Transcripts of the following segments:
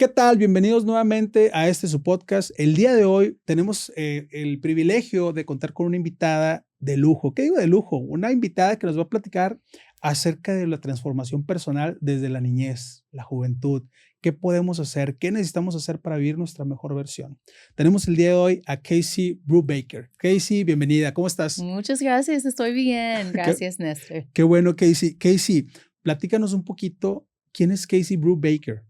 ¿Qué tal? Bienvenidos nuevamente a este su podcast. El día de hoy tenemos el privilegio de contar con una invitada de lujo. ¿Qué digo de lujo? Una invitada que nos va a platicar acerca de la transformación personal desde la niñez, la juventud. ¿Qué podemos hacer? ¿Qué necesitamos hacer para vivir nuestra mejor versión? Tenemos el día de hoy a Kacy Brubaker. Kacy, bienvenida. ¿Cómo estás? Muchas gracias. Estoy bien. Gracias, Néstor. Qué bueno, Kacy. Kacy, platícanos un poquito. ¿Quién es Kacy Brubaker?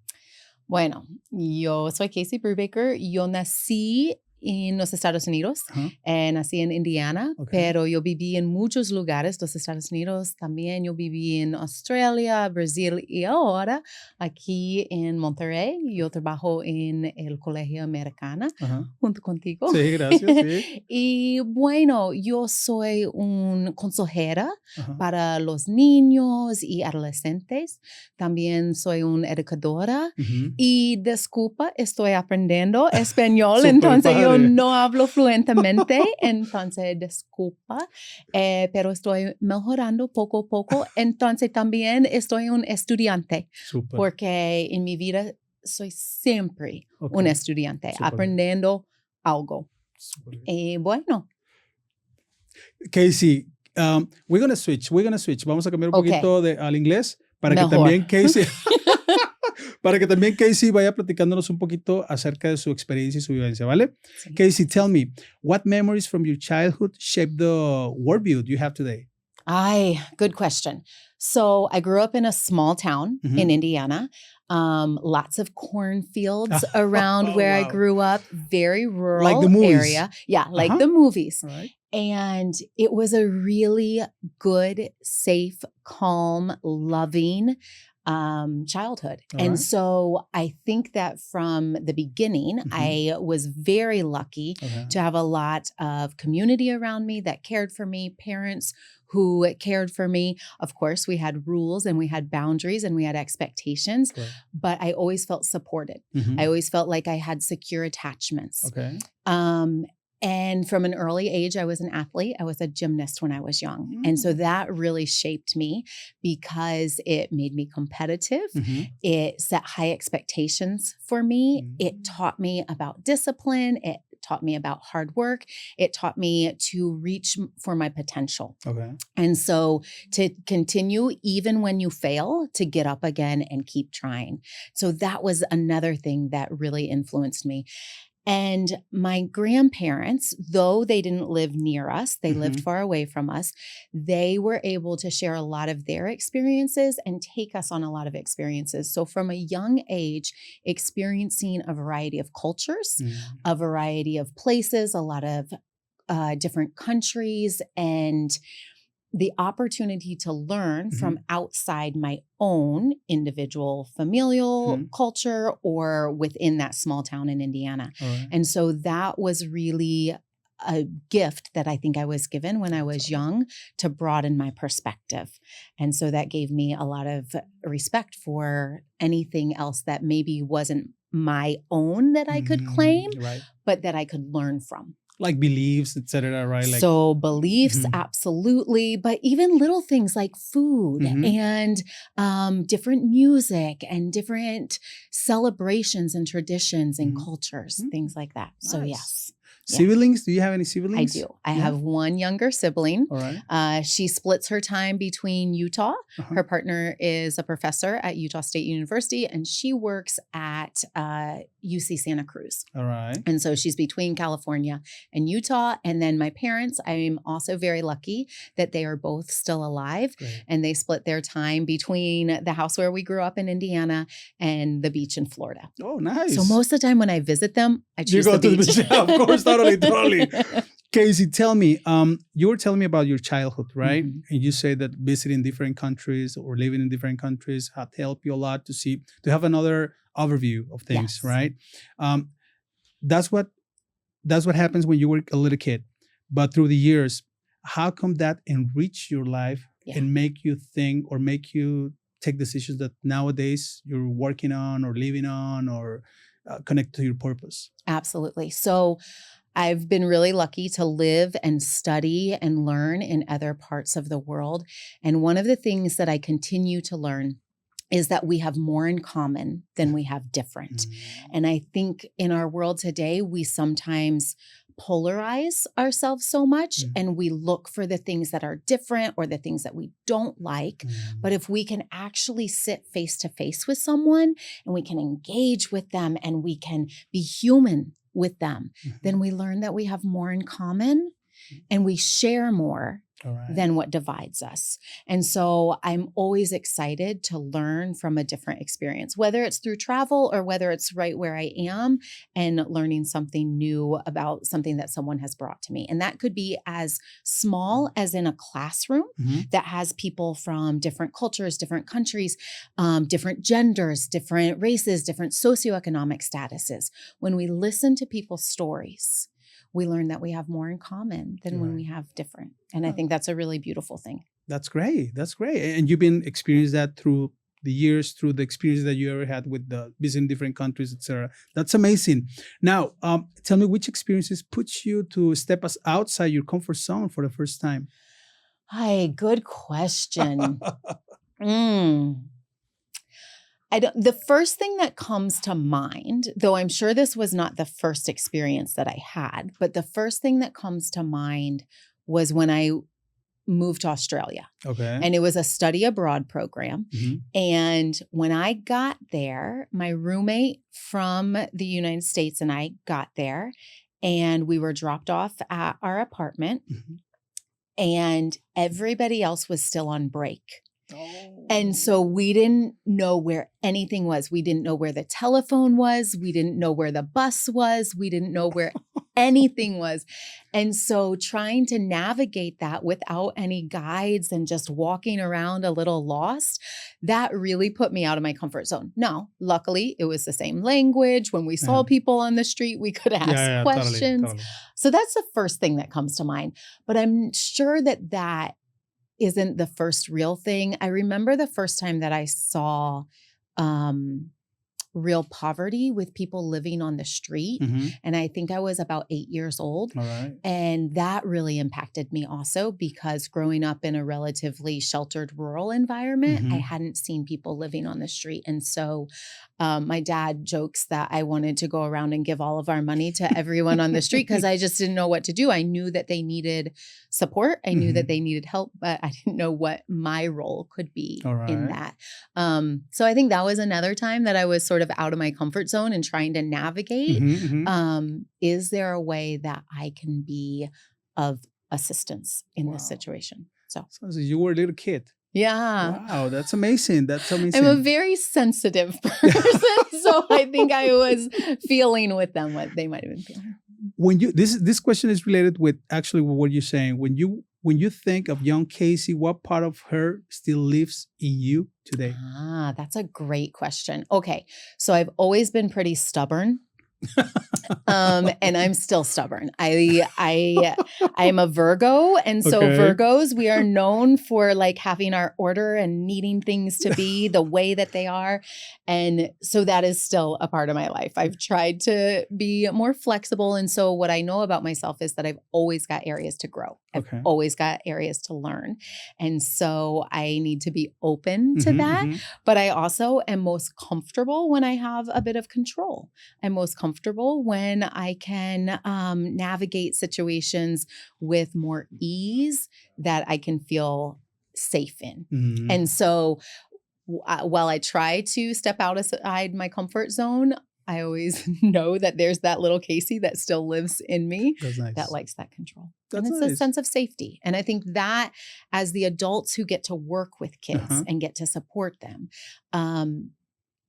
Bueno, yo soy Kacy Brubaker. Yo nací en los Estados Unidos. Nací en Indiana, pero yo viví en muchos lugares de los Estados Unidos. También yo viví en Australia, Brasil y ahora aquí en Monterrey. Yo trabajo en el Colegio Americana junto contigo. Sí, gracias. Sí. Y bueno, yo soy una consejera para los niños y adolescentes. También soy una educadora y disculpa, estoy aprendiendo español, entonces yo no hablo fluentemente, entonces disculpa, pero estoy mejorando poco a poco. Entonces también estoy un estudiante, porque en mi vida soy siempre un estudiante, aprendiendo algo. Y bueno. Kacy, we're gonna switch. Vamos a cambiar un poquito al inglés para que también Kacy... Para que también Kacy vaya platicándonos un poquito acerca de su experiencia y su vivencia, ¿vale? Sí. Kacy, tell me, what memories from your childhood shaped the worldview you have today? Good question. So I grew up in a small town in Indiana. Lots of cornfields around where I grew up. Very rural like the movies. Area. Yeah, like the movies. Right. And it was a really good, safe, calm, loving childhood. And so I think that from the beginning, I was very lucky to have a lot of community around me that cared for me, parents who cared for me. Of course, we had rules and we had boundaries and we had expectations, but I always felt supported. I always felt like I had secure attachments. And from an early age, I was an athlete. I was a gymnast when I was young. And so that really shaped me because it made me competitive. It set high expectations for me. It taught me about discipline. It taught me about hard work. It taught me to reach for my potential. And so to continue, even when you fail, to get up again and keep trying. So that was another thing that really influenced me. And my grandparents, though they didn't live near us, they lived far away from us, they were able to share a lot of their experiences and take us on a lot of experiences. So from a young age, experiencing a variety of cultures, a variety of places, a lot of different countries, and the opportunity to learn from outside my own individual familial culture or within that small town in Indiana. And so that was really a gift that I think I was given when I was young to broaden my perspective. And so that gave me a lot of respect for anything else that maybe wasn't my own that I could claim, but that I could learn from. Like beliefs, etc., right? Like, so beliefs, absolutely. But even little things like food and different music and different celebrations and traditions and cultures, things like that. Nice. So yes. Siblings? Do you have any siblings? I do. I have one younger sibling. All right. She splits her time between Utah. Her partner is a professor at Utah State University, and she works at UC Santa Cruz. All right. And so she's between California and Utah. And then my parents, I'm also very lucky that they are both still alive. Great. And they split their time between the house where we grew up in Indiana and the beach in Florida. Oh, nice. So most of the time when I visit them, I choose the beach. To the beach. Of course, totally. Kacy, tell me, you were telling me about your childhood, right? And you say that visiting different countries or living in different countries had helped you a lot to have another overview of things, right? That's what happens when you were a little kid. But through the years, how come that enrich your life and make you think or make you take decisions that nowadays you're working on or living on or connect to your purpose? Absolutely. So I've been really lucky to live and study and learn in other parts of the world. And one of the things that I continue to learn is that we have more in common than we have different. And I think in our world today, we sometimes polarize ourselves so much and we look for the things that are different or the things that we don't like. But if we can actually sit face to face with someone and we can engage with them and we can be human with them, then we learn that we have more in common and we share more than what divides us. And so I'm always excited to learn from a different experience, whether it's through travel or whether it's right where I am and learning something new about something that someone has brought to me. And that could be as small as in a classroom that has people from different cultures, different countries, different genders, different races, different socioeconomic statuses. When we listen to people's stories, we learn that we have more in common than when we have different. And I think that's a really beautiful thing. That's great. That's great. And you've been experienced that through the years, through the experience that you ever had with the visiting different countries, etc. That's amazing. Now, tell me, which experiences put you to step us outside your comfort zone for the first time? Hi, good question. The first thing that comes to mind, though I'm sure this was not the first experience that I had, but the first thing that comes to mind was when I moved to Australia. Okay. And it was a study abroad program. And when I got there, my roommate from the United States and I got there and we were dropped off at our apartment and everybody else was still on break. And so we didn't know where anything was. We didn't know where the telephone was. We didn't know where the bus was. We didn't know where anything was. And so trying to navigate that without any guides and just walking around a little lost, that really put me out of my comfort zone. Now, luckily, it was the same language. When we saw people on the street, we could ask questions. Totally. So that's the first thing that comes to mind. But I'm sure that isn't the first real thing. I remember the first time that I saw real poverty with people living on the street. And I think I was about 8 years old. And that really impacted me also because growing up in a relatively sheltered rural environment, I hadn't seen people living on the street. And so my dad jokes that I wanted to go around and give all of our money to everyone on the street because I just didn't know what to do. I knew that they needed support. I knew that they needed help, but I didn't know what my role could be in that. So I think that was another time that I was sort of out of my comfort zone and trying to navigate. Is there a way that I can be of assistance in this situation? So you were a little kid. Yeah. Wow, that's amazing. That's amazing. I'm a very sensitive person, so I think I was feeling with them what they might have been feeling. When you this question is related with actually what you're saying. When you think of young Kasy, what part of her still lives in you today? That's a great question. Okay, so I've always been pretty stubborn. And I'm still stubborn. I'm a Virgo. And so Virgos, we are known for like having our order and needing things to be the way that they are. And so that is still a part of my life. I've tried to be more flexible. And so what I know about myself is that I've always got areas to grow. I've always got areas to learn. And so I need to be open to that. But I also am most comfortable when I have a bit of control. I'm most comfortable when I can navigate situations with more ease that I can feel safe in. And so while I try to step outside my comfort zone, I always know that there's that little Kasy that still lives in me that likes that control. And it's a sense of safety. And I think that as the adults who get to work with kids and get to support them,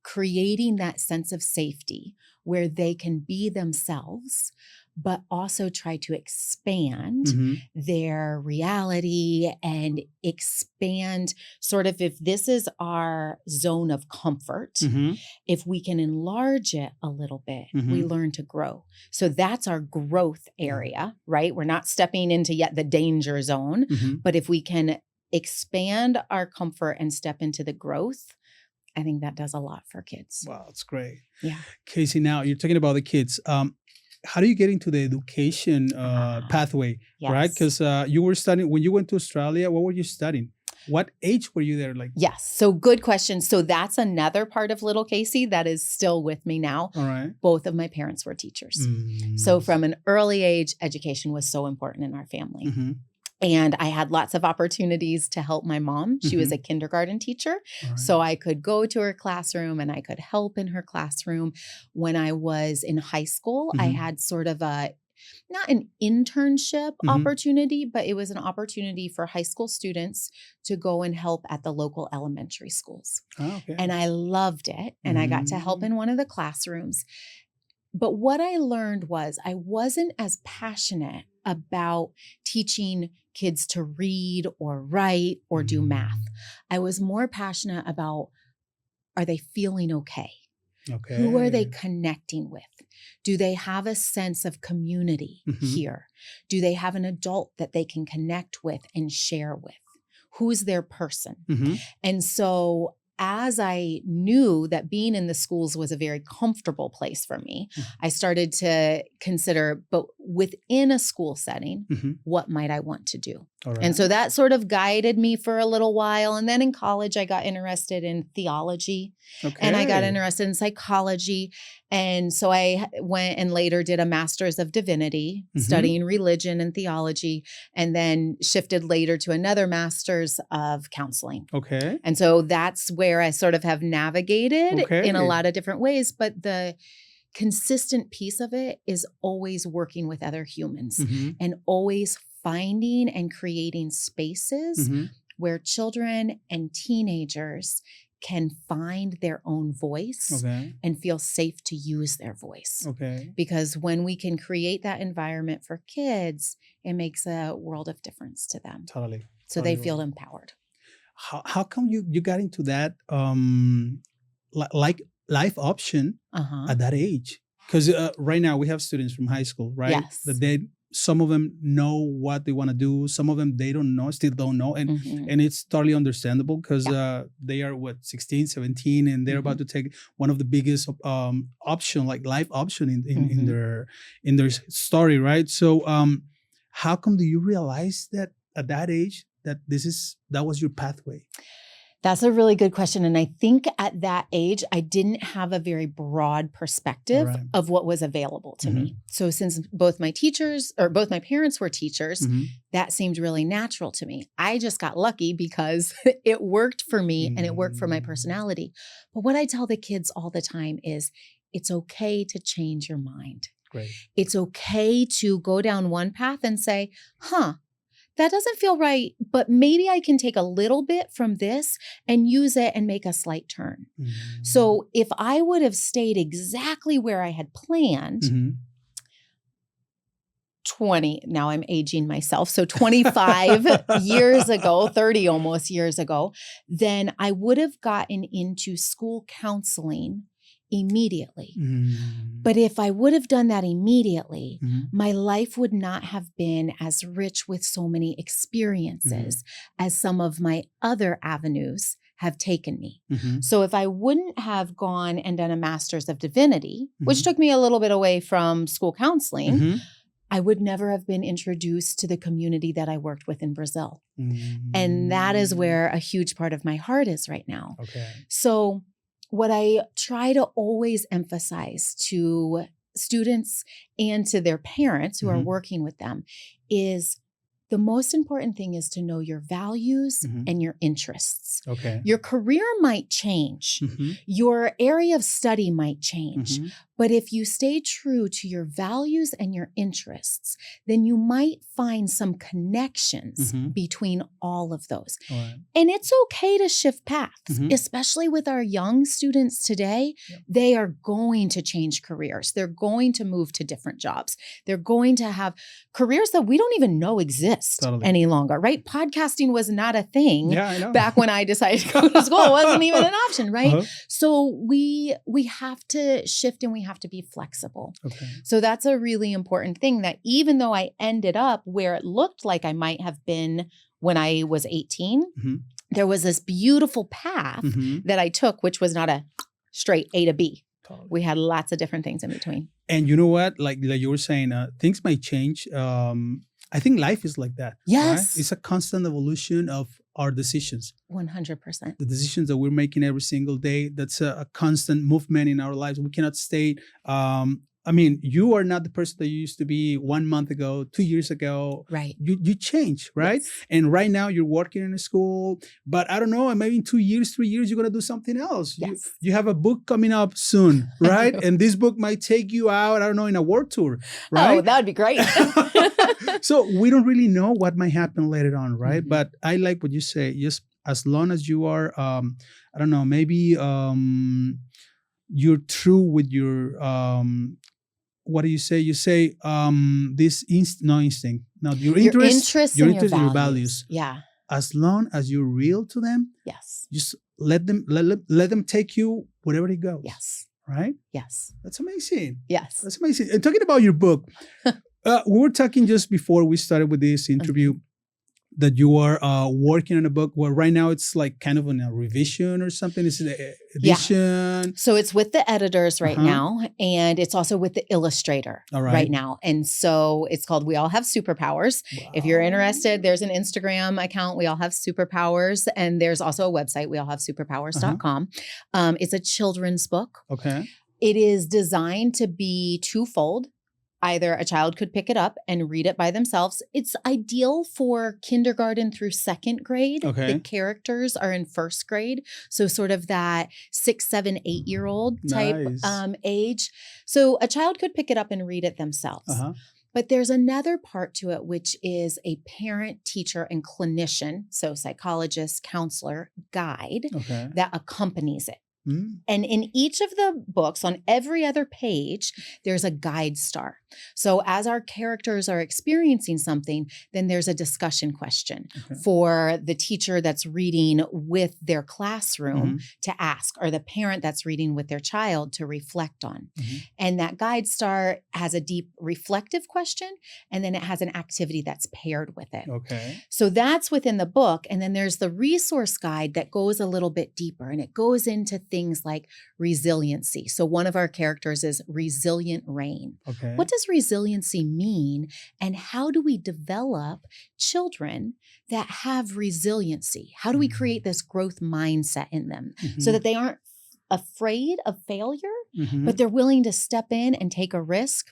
creating that sense of safety where they can be themselves, but also try to expand their reality and expand sort of if this is our zone of comfort, if we can enlarge it a little bit, we learn to grow. So that's our growth area, right? We're not stepping into yet the danger zone, but if we can expand our comfort and step into the growth, I think that does a lot for kids. Wow, that's great. Yeah. Kasy, now you're talking about the kids. How do you get into the education pathway, right? Because you were studying, when you went to Australia, what were you studying? What age were you there? Like, Yes. So good question. So that's another part of little Kacy that is still with me now. all right. Both of my parents were teachers. So from an early age, education was so important in our family. Mm-hmm. And I had lots of opportunities to help my mom. She was a kindergarten teacher. Right. So I could go to her classroom and I could help in her classroom. When I was in high school, I had sort of not an internship opportunity, but it was an opportunity for high school students to go and help at the local elementary schools. Oh, okay. And I loved it. And I got to help in one of the classrooms. But what I learned was I wasn't as passionate about teaching kids to read or write or do math. I was more passionate about, are they feeling okay? Okay. Who are they connecting with? Do they have a sense of community here? Do they have an adult that they can connect with and share with? Who's their person? And so as I knew that being in the schools was a very comfortable place for me, I started to consider, but within a school setting, what might I want to do? All right. And so that sort of guided me for a little while. And then in college, I got interested in theology and I got interested in psychology. And so I went and later did a master's of divinity, studying religion and theology, and then shifted later to another master's of counseling. Okay. And so that's where I sort of have navigated in a lot of different ways. But the consistent piece of it is always working with other humans and always finding and creating spaces where children and teenagers can find their own voice and feel safe to use their voice. Okay. Because when we can create that environment for kids, it makes a world of difference to them. Totally. So they feel empowered. How come you got into that like life option at that age? Because right now we have students from high school, right? Yes. That some of them know what they want to do. Some of them, they don't know, still don't know. And it's totally understandable because they are 16, 17, and they're about to take one of the biggest option, like life option in their story, right? So how come do you realize that at that age that was your pathway? That's a really good question. And I think at that age, I didn't have a very broad perspective of what was available to me. So since both my parents were teachers, that seemed really natural to me. I just got lucky because it worked for me and it worked for my personality. But what I tell the kids all the time is it's okay to change your mind. Great. It's okay to go down one path and say, that doesn't feel right, but maybe I can take a little bit from this and use it and make a slight turn. So if I would have stayed exactly where I had planned, 20, now I'm aging myself, so 25 years ago, 30 almost years ago, then I would have gotten into school counseling immediately. But if I would have done that immediately, my life would not have been as rich with so many experiences as some of my other avenues have taken me. So if I wouldn't have gone and done a master's of divinity, which took me a little bit away from school counseling, I would never have been introduced to the community that I worked with in Brazil. And that is where a huge part of my heart is right now. So what I try to always emphasize to students and to their parents who are working with them is the most important thing is to know your values and your interests. Your career might change. Your area of study might change. But if you stay true to your values and your interests, then you might find some connections between all of those. And it's okay to shift paths, especially with our young students today. They are going to change careers. They're going to move to different jobs. They're going to have careers that we don't even know exist any longer, right? Podcasting was not a thing back when I decided to go to school. It wasn't even an option, right? So we have to shift and we have to be flexible. So that's a really important thing, that even though I ended up where it looked like I might have been when I was 18, there was this beautiful path that I took, which was not a straight A to B. We had lots of different things in between. And you know what? Like you were saying, things might change. I think life is like that. Yes. Right? It's a constant evolution of our decisions. 100%. The decisions that we're making every single day, that's a constant movement in our lives. We cannot stay. You are not the person that you used to be 1 month ago, 2 years ago. Right. You change, right? Yes. And right now you're working in a school, but I don't know, maybe in 2 years, 3 years, you're going to do something else. Yes. You have a book coming up soon, right? And this book might take you out, I don't know, in a world tour, right? Oh, that would be great. So we don't really know what might happen later on, right? Mm-hmm. But I like what you say. Just as long as you are, I don't know, maybe you're true with your, what do you say? You say this instinct. No, your interest your and your values. Yeah. As long as you're real to them, yes, just let them take you wherever it goes. Yes. Right? Yes. That's amazing. Yes. That's amazing. And talking about your book, we were talking just before we started with this interview that you are working on a book. Well, right now it's like kind of in a revision or something. Is it an edition? Yeah. So it's with the editors right now, and it's also with the illustrator right now. And so it's called We All Have Superpowers. Wow. If you're interested, there's an Instagram account, We All Have Superpowers, and there's also a website, weallhavesuperpowers.com. It's a children's book. Okay. It is designed to be twofold. Either a child could pick it up and read it by themselves. It's ideal for kindergarten through second grade. Okay. The characters are in first grade. So sort of that 6, 7, 8-year-old type age. So a child could pick it up and read it themselves. But there's another part to it, which is a parent, teacher, and clinician, so psychologist, counselor, guide that accompanies it. And in each of the books, on every other page, there's a guide star. So as our characters are experiencing something, then there's a discussion question for the teacher that's reading with their classroom to ask, or the parent that's reading with their child to reflect on. And that guide star has a deep reflective question, and then it has an activity that's paired with it. So that's within the book. And then there's the resource guide that goes a little bit deeper, and it goes into things like resiliency. So one of our characters is Resilient Rain. What does resiliency mean? And how do we develop children that have resiliency? How do we create this growth mindset in them so that they aren't afraid of failure, but they're willing to step in and take a risk?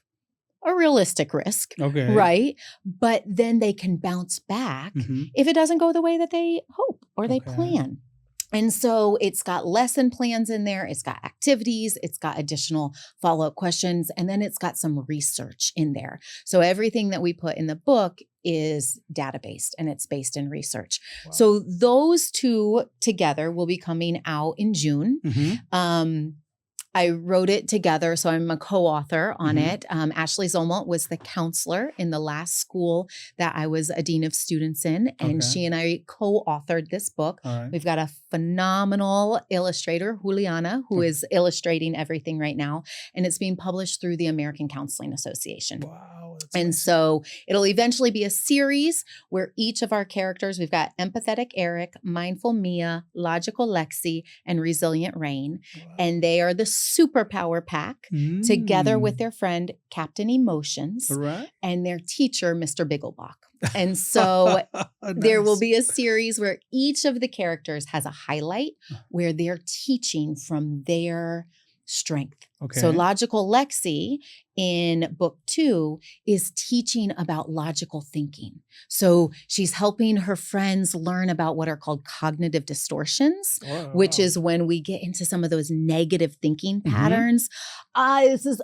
A realistic risk, right? But then they can bounce back if it doesn't go the way that they hope or they plan. And so it's got lesson plans in there. It's got activities. It's got additional follow-up questions. And then it's got some research in there. So everything that we put in the book is data-based, and it's based in research. Wow. So those two together will be coming out in June. I wrote it together, so I'm a co-author on it. Ashley Zolmalt was the counselor in the last school that I was a dean of students in, and she and I co-authored this book. We've got a phenomenal illustrator, Juliana, who is illustrating everything right now, and it's being published through the American Counseling Association. Wow. And so it'll eventually be a series where each of our characters, we've got empathetic Eric, mindful Mia, logical Lexi, and resilient Rain. Wow. And they are the superpower pack together with their friend, Captain Emotions, and their teacher, Mr. Bigglebach. And so there will be a series where each of the characters has a highlight where they're teaching from their strength. So logical Lexi in book 2 is teaching about logical thinking. So she's helping her friends learn about what are called cognitive distortions, which is when we get into some of those negative thinking patterns. This is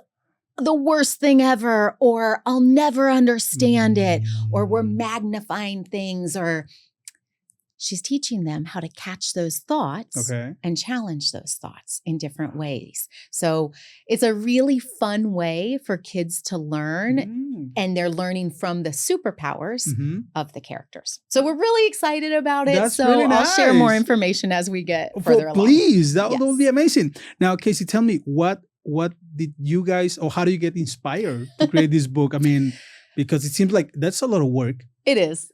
the worst thing ever, or I'll never understand it, or we're magnifying things, or she's teaching them how to catch those thoughts and challenge those thoughts in different ways. So it's a really fun way for kids to learn, and they're learning from the superpowers of the characters. So we're really excited about it. That's so really I'll nice. share more information as we get further along. Please, that would be amazing. Now, Kasy, tell me, what did you guys, or how do you get inspired to create this book? I mean, because it seems like that's a lot of work. It is.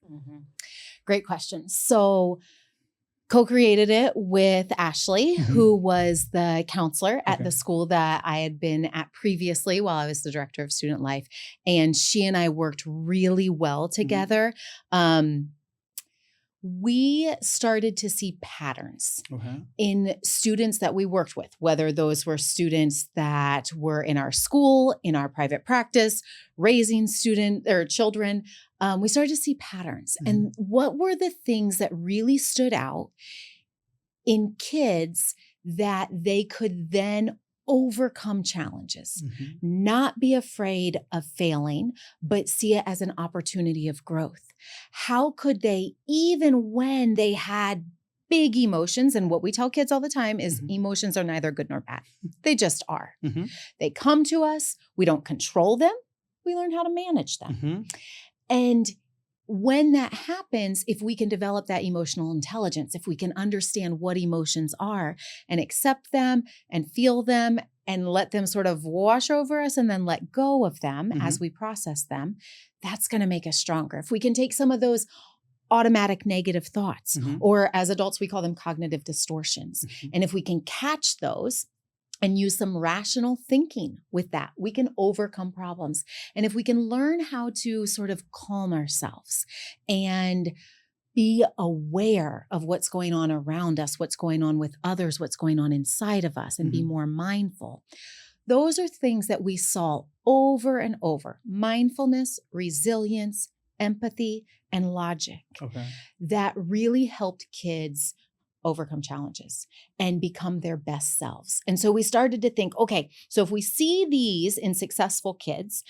Great question. So co-created it with Ashley, who was the counselor at the school that I had been at previously while I was the director of student life. And she and I worked really well together. we started to see patterns in students that we worked with, whether those were students that were in our school, in our private practice, raising children. We started to see patterns. And what were the things that really stood out in kids that they could then overcome challenges, not be afraid of failing, but see it as an opportunity of growth? How could they, even when they had big emotions, and what we tell kids all the time is emotions are neither good nor bad. They just are. They come to us. We don't control them. We learn how to manage them. And when that happens, if we can develop that emotional intelligence, if we can understand what emotions are and accept them and feel them and let them sort of wash over us and then let go of them as we process them, that's going to make us stronger. If we can take some of those automatic negative thoughts, or as adults, we call them cognitive distortions. And if we can catch those and use some rational thinking with that, we can overcome problems. And if we can learn how to sort of calm ourselves and be aware of what's going on around us, what's going on with others, what's going on inside of us, and be more mindful. Those are things that we saw over and over. Mindfulness, resilience, empathy, and logic that really helped kids overcome challenges and become their best selves. And so we started to think, okay, so if we see these in successful kids,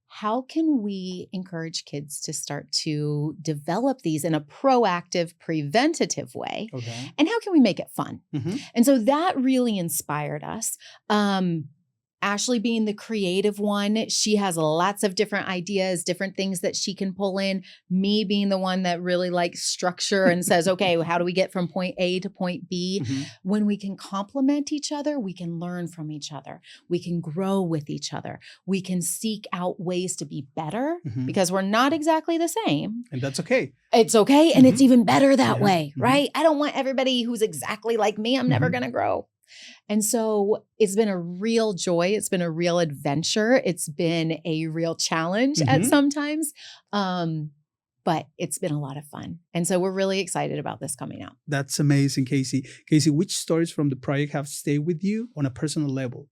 how can we encourage kids to start to develop these in a proactive, preventative way? And how can we make it fun? And so that really inspired us. Ashley being the creative one, she has lots of different ideas, different things that she can pull in. Me being the one that really likes structure and says, okay, how do we get from point A to point B? When we can complement each other, we can learn from each other. We can grow with each other. We can seek out ways to be better because we're not exactly the same. And that's okay. It's okay. And it's even better that way, right? I don't want everybody who's exactly like me. I'm never going to grow. And so it's been a real joy. It's been a real adventure. It's been a real challenge at some times. But it's been a lot of fun. And so we're really excited about this coming out. That's amazing, Kasy. Kasy, which stories from the project have stayed with you on a personal level?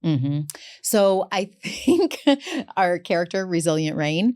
So I think our character, Resilient Rain,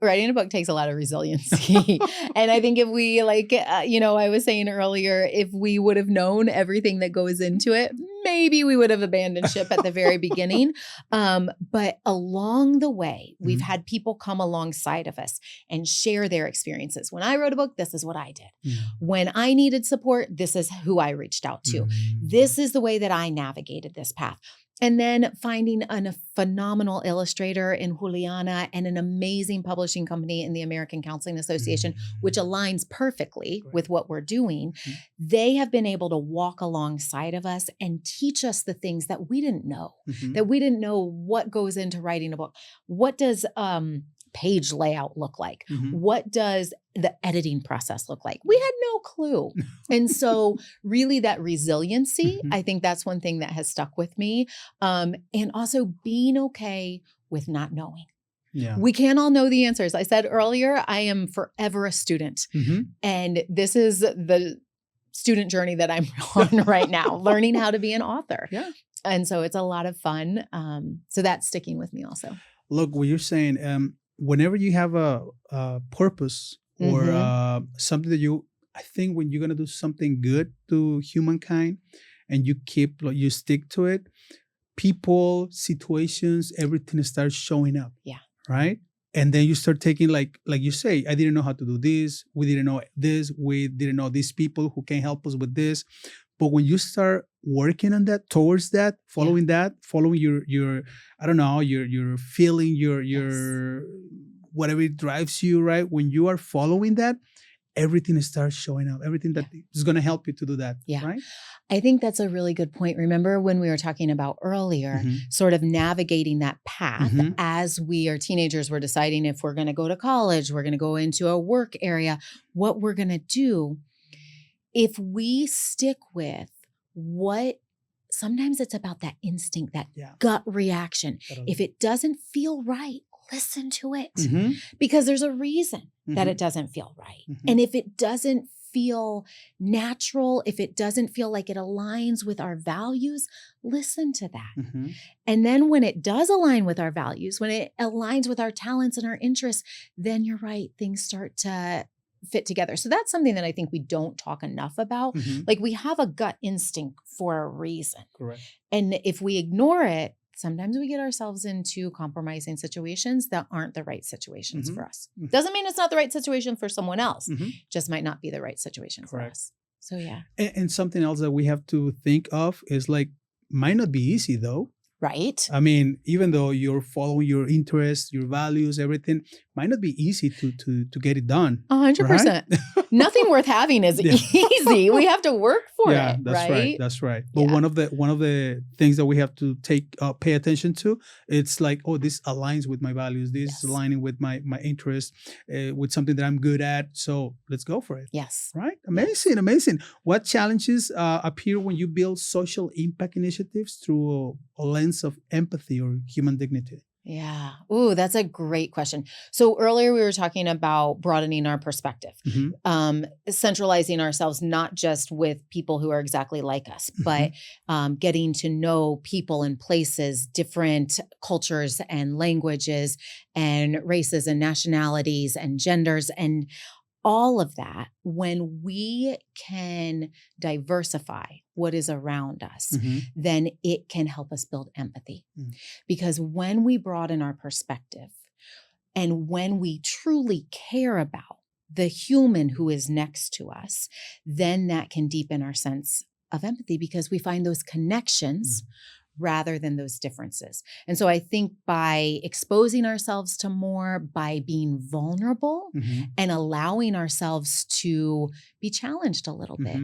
writing a book takes a lot of resiliency. And I think if we I was saying earlier, if we would have known everything that goes into it, maybe we would have abandoned ship at the very beginning. But along the way, we've had people come alongside of us and share their experiences. When I wrote a book, this is what I did. When I needed support, this is who I reached out to. This is the way that I navigated this path. And then finding a phenomenal illustrator in Juliana and an amazing publishing company in the American Counseling Association, which aligns perfectly with what we're doing. They have been able to walk alongside of us and teach us the things that we didn't know, that we didn't know what goes into writing a book. What does page layout look like? What does the editing process look like? We had no clue. And so really that resiliency, I think that's one thing that has stuck with me. And also being okay with not knowing. We can't all know the answers. I said earlier, I am forever a student. And this is the student journey that I'm on right now, learning how to be an author. And so it's a lot of fun. So that's sticking with me also. Look, what you're saying, whenever you have a purpose or something that I think when you're going to do something good to humankind and you stick to it, people, situations, everything starts showing up. Right? And then you start taking, like you say, I didn't know how to do this. We didn't know this. We didn't know these people who can help us with this. But when you start working on that, towards that, following your I don't know, your feeling, your whatever it drives you, right? When you are following that, everything starts showing up. Everything that is going to help you to do that, right? I think that's a really good point. Remember when we were talking about earlier, sort of navigating that path as we are teenagers, we're deciding if we're going to go to college, we're going to go into a work area, what we're going to do. If we stick with sometimes it's about that instinct, that gut reaction. If it doesn't feel right, listen to it because there's a reason. that it doesn't feel right. And if it doesn't feel natural, if it doesn't feel like it aligns with our values, listen to that. And then when it does align with our values, when it aligns with our talents and our interests, then you're right, things start to fit together. So that's something that I think we don't talk enough about. Like we have a gut instinct for a reason. Correct. And if we ignore it, sometimes we get ourselves into compromising situations that aren't the right situations for us. Doesn't mean it's not the right situation for someone else. Just might not be the right situation for us. So yeah. And something else that we have to think of is like, might not be easy though. Right. I mean, even though you're following your interests, your values, everything, might not be easy to get it done. 100%. Right? Nothing worth having is easy. We have to work for it. That's right. That's right. But Yeah. one of the things that we have to pay attention to, it's like, oh, this aligns with my values. This is aligning with my interests, with something that I'm good at. So let's go for it. Yes. Right? Amazing, amazing. What challenges appear when you build social impact initiatives through a lens of empathy or human dignity? Yeah. Ooh, that's a great question. So earlier we were talking about broadening our perspective, centralizing ourselves not just with people who are exactly like us, but getting to know people and places, different cultures and languages and races and nationalities and genders and all of that. When we can diversify what is around us, then it can help us build empathy. Because when we broaden our perspective and when we truly care about the human who is next to us, then that can deepen our sense of empathy because we find those connections rather than those differences. And so I think by exposing ourselves to more, by being vulnerable and allowing ourselves to be challenged a little bit,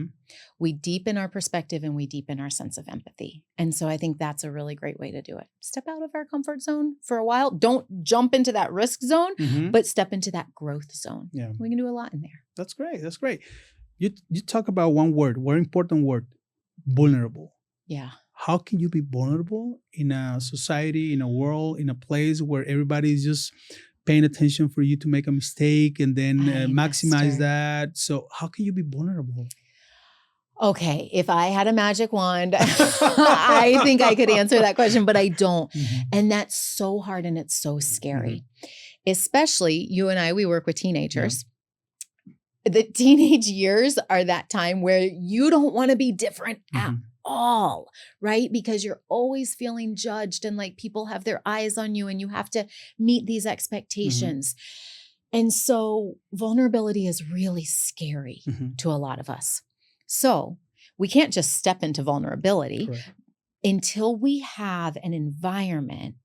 we deepen our perspective and we deepen our sense of empathy. And so I think that's a really great way to do it. Step out of our comfort zone for a while. Don't jump into that risk zone, but step into that growth zone. Yeah. We can do a lot in there. That's great. That's great. You talk about one important word, vulnerable. Yeah. How can you be vulnerable in a society, in a world, in a place where everybody is just paying attention for you to make a mistake and then maximize that? So how can you be vulnerable? Okay, if I had a magic wand, I think I could answer that question, but I don't. And that's so hard and it's so scary. Especially you and I, we work with teenagers. The teenage years are that time where you don't want to be different at all, right? Because you're always feeling judged and like people have their eyes on you and you have to meet these expectations. And so vulnerability is really scary to a lot of us. So we can't just step into vulnerability until we have an environment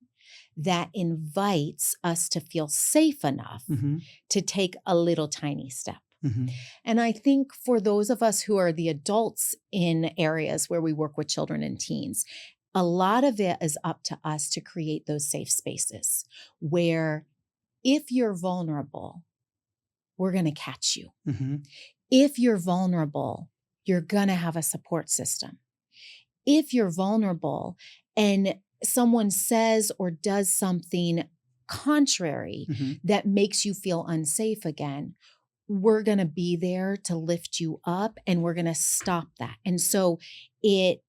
that invites us to feel safe enough to take a little tiny step. And I think for those of us who are the adults in areas where we work with children and teens, a lot of it is up to us to create those safe spaces where if you're vulnerable, we're going to catch you. If you're vulnerable, you're going to have a support system. If you're vulnerable and someone says or does something contrary that makes you feel unsafe again, we're going to be there to lift you up and we're going to stop that. And so it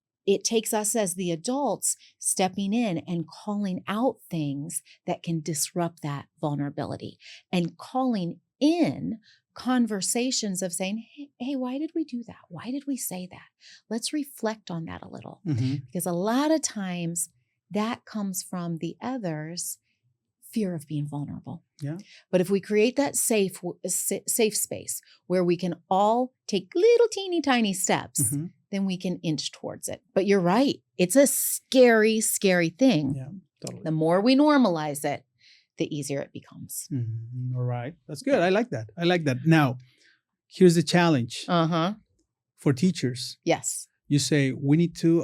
takes us as the adults stepping in and calling out things that can disrupt that vulnerability and calling in conversations of saying, hey, why did we do that? Why did we say that? Let's reflect on that a little. Because a lot of times that comes from the other's fear of being vulnerable. But if we create that safe space where we can all take little teeny tiny steps, then we can inch towards it. But you're right. It's a scary, scary thing. Yeah, totally. The more we normalize it, the easier it becomes. All right. That's good. I like that. I like that. Now, here's the challenge for teachers. Yes. You say we need to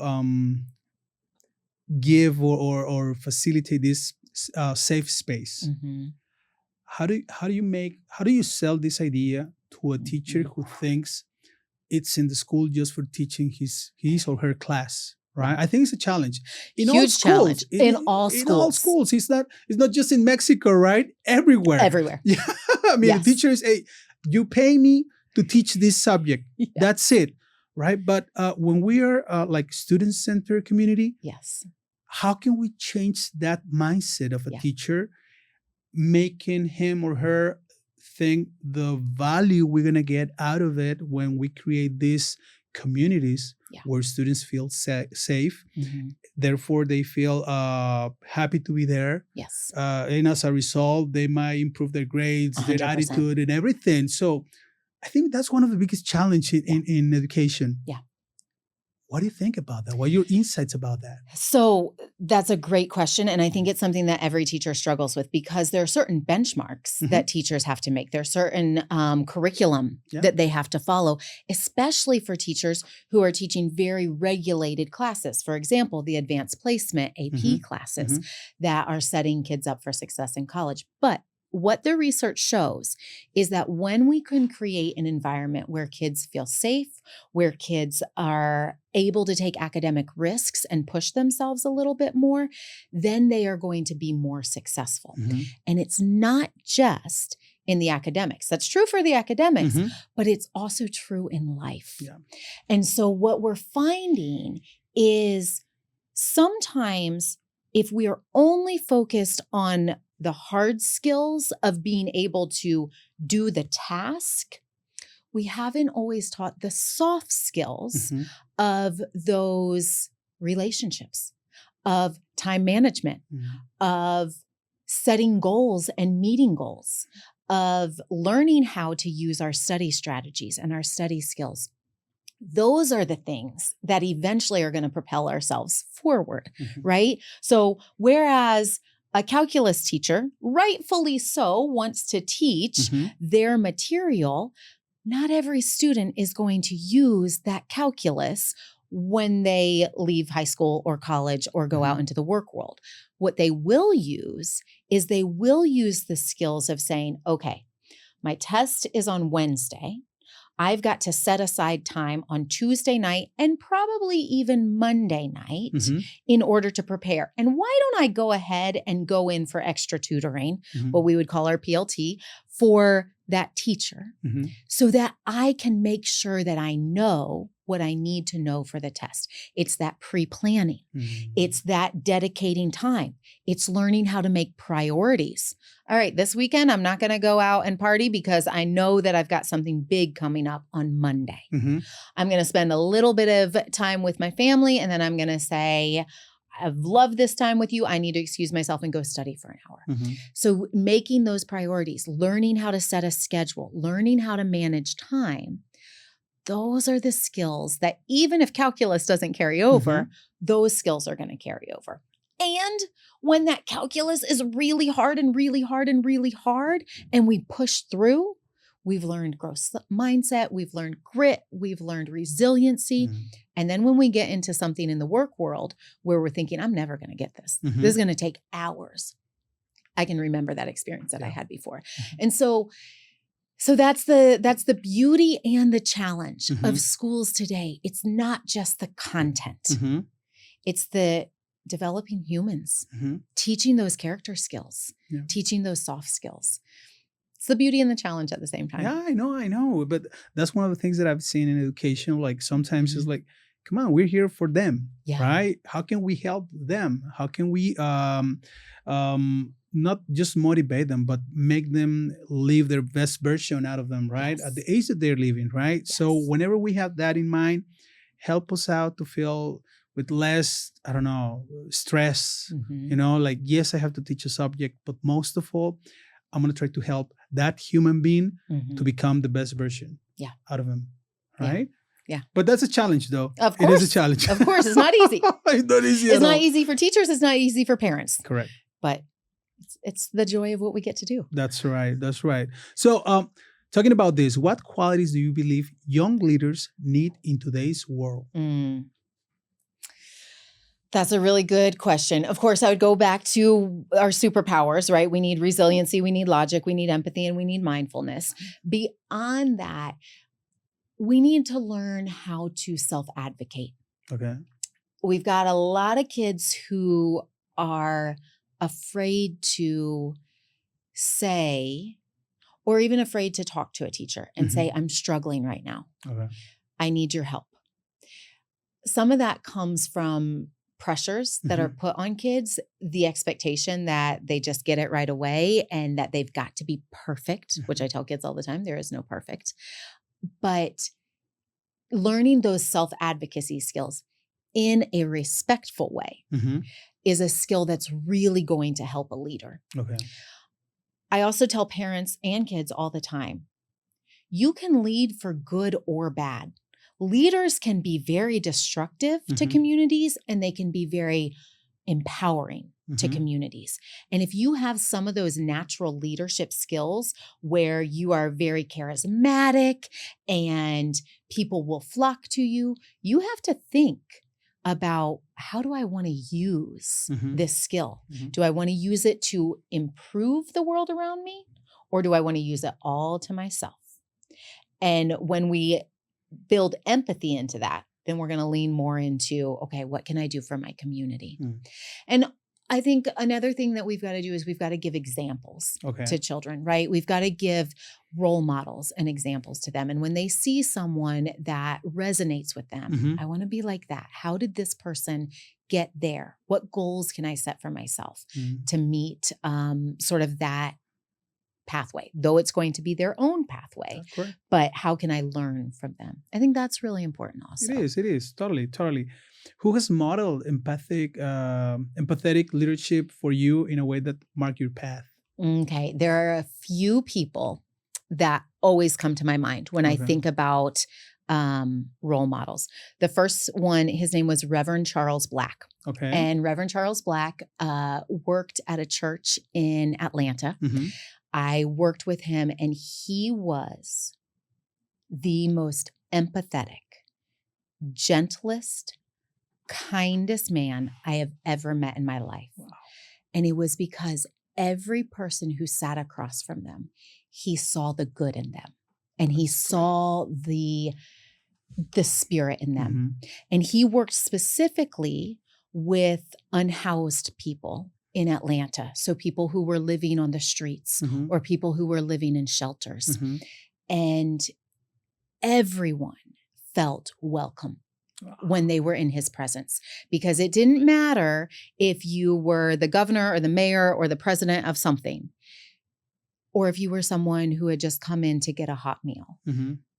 give or facilitate this safe space. How do you sell this idea to a teacher who thinks it's in the school just for teaching his or her class, right? I think it's a challenge. Huge challenge in all schools. In all schools. It's not just in Mexico, right? Everywhere. Everywhere. Yeah. I mean, the teacher is, hey, you pay me to teach this subject. Yeah. That's it, right? But when we are like student-centered community, yes, how can we change that mindset of a teacher, making him or her think the value we're going to get out of it when we create these communities where students feel safe. Mm-hmm. Therefore, they feel happy to be there. Yes. And as a result, they might improve their grades, 100%. Their attitude, and everything. So I think that's one of the biggest challenges in education. Yeah. What do you think about that? What are your insights about that? So that's a great question. And I think it's something that every teacher struggles with because there are certain benchmarks that teachers have to make. There's certain curriculum that they have to follow, especially for teachers who are teaching very regulated classes. For example, the advanced placement AP classes that are setting kids up for success in college. But what the research shows is that when we can create an environment where kids feel safe, where kids are able to take academic risks and push themselves a little bit more, then they are going to be more successful. Mm-hmm. And it's not just in the academics. That's true for the academics, but it's also true in life. Yeah. And so what we're finding is sometimes if we are only focused on the hard skills of being able to do the task, we haven't always taught the soft skills of those relationships, of time management, of setting goals and meeting goals, of learning how to use our study strategies and our study skills. Those are the things that eventually are going to propel ourselves forward, right? So whereas a calculus teacher, rightfully so, wants to teach their material, not every student is going to use that calculus when they leave high school or college or go out into the work world. What they will use is they will use the skills of saying, okay, my test is on Wednesday. I've got to set aside time on Tuesday night and probably even Monday night in order to prepare. And why don't I go ahead and go in for extra tutoring, what we would call our PLT, for that teacher so that I can make sure that I know what I need to know for the test. It's that pre-planning. It's that dedicating time. It's learning how to make priorities. All right, this weekend, I'm not going to go out and party because I know that I've got something big coming up on Monday. I'm going to spend a little bit of time with my family, and then I'm going to say, I've loved this time with you. I need to excuse myself and go study for an hour. So making those priorities, learning how to set a schedule, learning how to manage time, those are the skills that even if calculus doesn't carry over, those skills are going to carry over. And when that calculus is really hard and really hard and really hard, and we push through, we've learned growth mindset, we've learned grit, we've learned resiliency. And then when we get into something in the work world where we're thinking, I'm never going to get this. This is going to take hours. I can remember that experience that I had before. And so that's the beauty and the challenge of schools today. It's not just the content. It's the developing humans, teaching those character skills, teaching those soft skills. It's the beauty and the challenge at the same time. Yeah, I know. But that's one of the things that I've seen in education. Like sometimes it's like, come on, we're here for them, right? How can we help them? How can we not just motivate them, but make them live their best version out of them, right? At the age that they're living, right? Yes. So whenever we have that in mind, help us out to feel with less, stress, like, yes, I have to teach a subject, but most of all, I'm going to try to help that human being to become the best version out of him, right? Yeah. But that's a challenge, though. Of course. It is a challenge. Of course. It's not easy. It's not easy It's not easy for teachers. It's not easy for parents. Correct. But it's the joy of what we get to do. That's right. So talking about this, what qualities do you believe young leaders need in today's world? That's a really good question. Of course, I would go back to our superpowers, right? We need resiliency, we need logic, we need empathy, and we need mindfulness. Beyond that, we need to learn how to self-advocate. Okay. we've got a lot of kids who are afraid to say, or even afraid to talk to a teacher and say, I'm struggling right now. Okay. I need your help. Some of that comes from pressures that are put on kids, the expectation that they just get it right away and that they've got to be perfect, which I tell kids all the time, there is no perfect. But learning those self-advocacy skills in a respectful way is a skill that's really going to help a leader. Okay. I also tell parents and kids all the time, you can lead for good or bad. Leaders can be very destructive to communities, and they can be very empowering to communities. And if you have some of those natural leadership skills where you are very charismatic and people will flock to you, you have to think about, how do I want to use this skill? Do I want to use it to improve the world around me, or do I want to use it all to myself? And when we build empathy into that, then we're going to lean more into, okay, what can I do for my community? And I think another thing that we've got to do is we've got to give examples to children, right? We've got to give role models and examples to them. And when they see someone that resonates with them, I want to be like that. How did this person get there? What goals can I set for myself to meet sort of that pathway, though it's going to be their own pathway, but how can I learn from them? I think that's really important also. It is. Totally. Who has modeled empathetic leadership for you in a way that marked your path? Okay. There are a few people that always come to my mind when I think about role models. The first one, his name was Reverend Charles Black. Okay. And Reverend Charles Black worked at a church in Atlanta. I worked with him, and he was the most empathetic, gentlest, kindest man I have ever met in my life. Wow. And it was because every person who sat across from them, he saw the good in them, and he saw the spirit in them. And he worked specifically with unhoused people in Atlanta. So people who were living on the streets or people who were living in shelters. And everyone felt welcome when they were in his presence, because it didn't matter if you were the governor or the mayor or the president of something, or if you were someone who had just come in to get a hot meal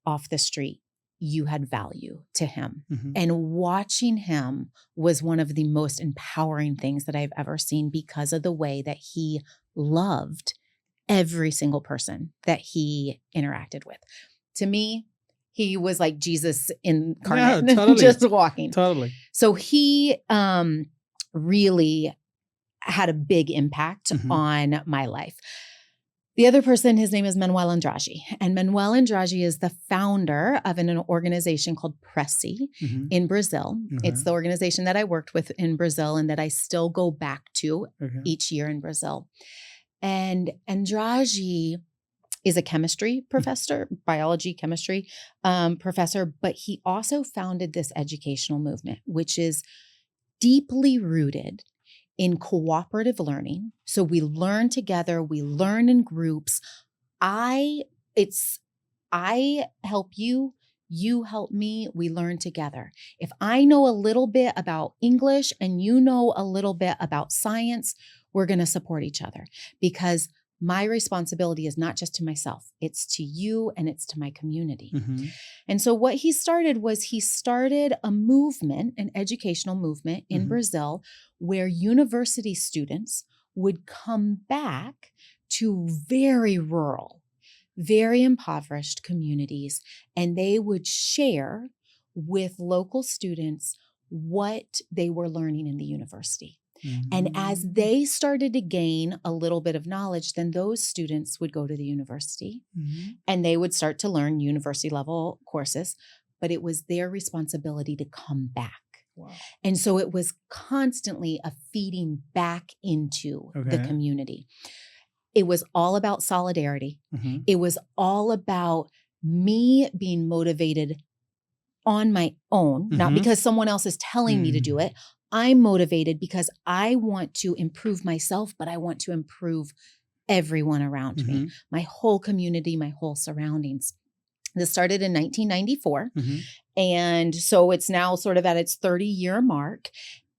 off the street. You had value to him. And watching him was one of the most empowering things that I've ever seen, because of the way that he loved every single person that he interacted with. To me, he was like Jesus incarnate, just walking. Totally. So he really had a big impact on my life. The other person, his name is Manuel Andrade. And Manuel Andrade is the founder of an organization called Kasy in Brazil. It's the organization that I worked with in Brazil and that I still go back to each year in Brazil. And Andrade is a chemistry professor, biology, chemistry professor, but he also founded this educational movement, which is deeply rooted in cooperative learning. So we learn together, we learn in groups. I help you, you help me, we learn together. If I know a little bit about English and you know a little bit about science, we're going to support each other, because my responsibility is not just to myself, it's to you and it's to my community. And so what he started was he started a movement, an educational movement in Brazil, where university students would come back to very rural, very impoverished communities, and they would share with local students what they were learning in the university. And as they started to gain a little bit of knowledge, then those students would go to the university and they would start to learn university level courses, but it was their responsibility to come back. Wow. And so it was constantly a feeding back into the community. It was all about solidarity. It was all about me being motivated on my own, not because someone else is telling me to do it. I'm motivated because I want to improve myself, but I want to improve everyone around me, my whole community, my whole surroundings. This started in 1994. And so it's now sort of at its 30-year mark.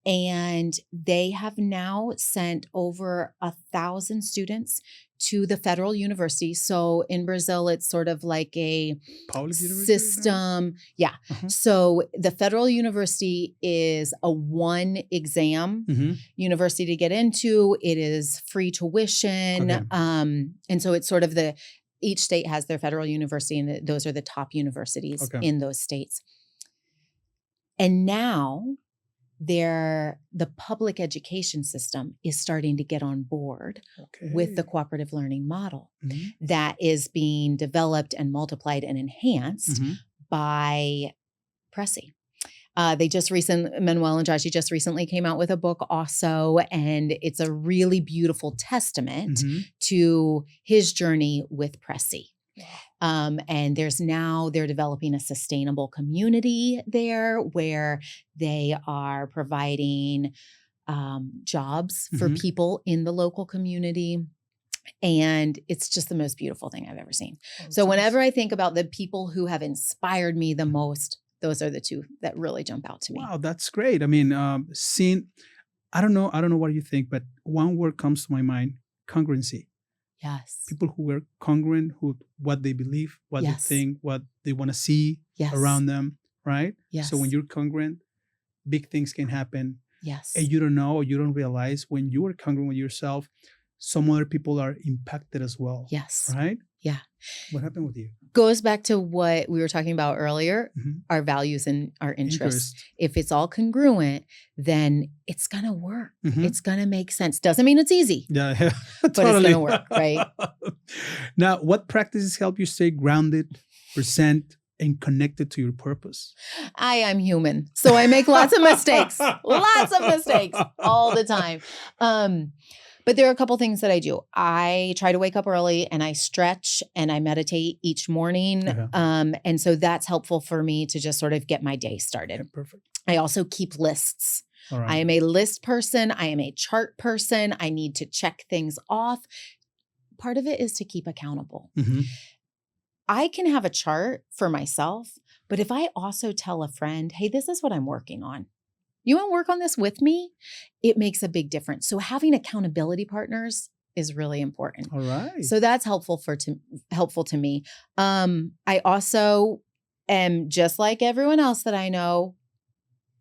And they have now sent over 1,000 students to the federal university. So in Brazil, it's sort of like a public system. Yeah. So the federal university is a one exam university to get into. It is free tuition. Okay. And so it's sort of each state has their federal university, and those are the top universities in those states. And now the public education system is starting to get on board with the cooperative learning model that is being developed and multiplied and enhanced by Kasy. Manuel and Joshi just recently came out with a book also, and it's a really beautiful testament to his journey with Kasy. And they're developing a sustainable community there where they are providing jobs for people in the local community. And it's just the most beautiful thing I've ever seen. So whenever I think about the people who have inspired me the most, those are the two that really jump out to me. Wow, that's great. I mean, I don't know what you think, but one word comes to my mind: congruency. Yes. People who are congruent, what they believe, what they think, what they want to see around them, right? Yes. So when you're congruent, big things can happen. Yes. And you don't know, or you don't realize when you are congruent with yourself, some other people are impacted as well. Yes. Right? Yeah. What happened with you? Goes back to what we were talking about earlier, our values and our interests. If it's all congruent, then it's going to work. It's going to make sense. Doesn't mean it's easy. Yeah, but it's going to work, right? Now, what practices help you stay grounded, present, and connected to your purpose? I am human, so I make lots of mistakes, all the time. But there are a couple things that I do. I try to wake up early and I stretch and I meditate each morning. And so that's helpful for me to just sort of get my day started. Yeah, perfect. I also keep lists. All right. I am a list person. I am a chart person. I need to check things off. Part of it is to keep accountable. I can have a chart for myself, but if I also tell a friend, hey, this is what I'm working on, you want to work on this with me? It makes a big difference. So having accountability partners is really important. All right. So that's helpful to me. I also am just like everyone else that I know.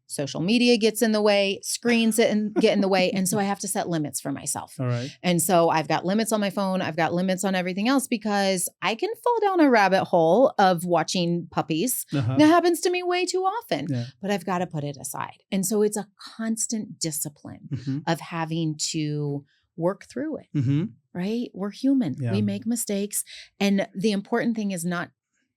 Social media gets in the way, screens get in the way. And so I have to set limits for myself. All right. And so I've got limits on my phone. I've got limits on everything else because I can fall down a rabbit hole of watching puppies. That happens to me way too often, but I've got to put it aside. And so it's a constant discipline of having to work through it, right? We're human. We make mistakes. And the important thing is not,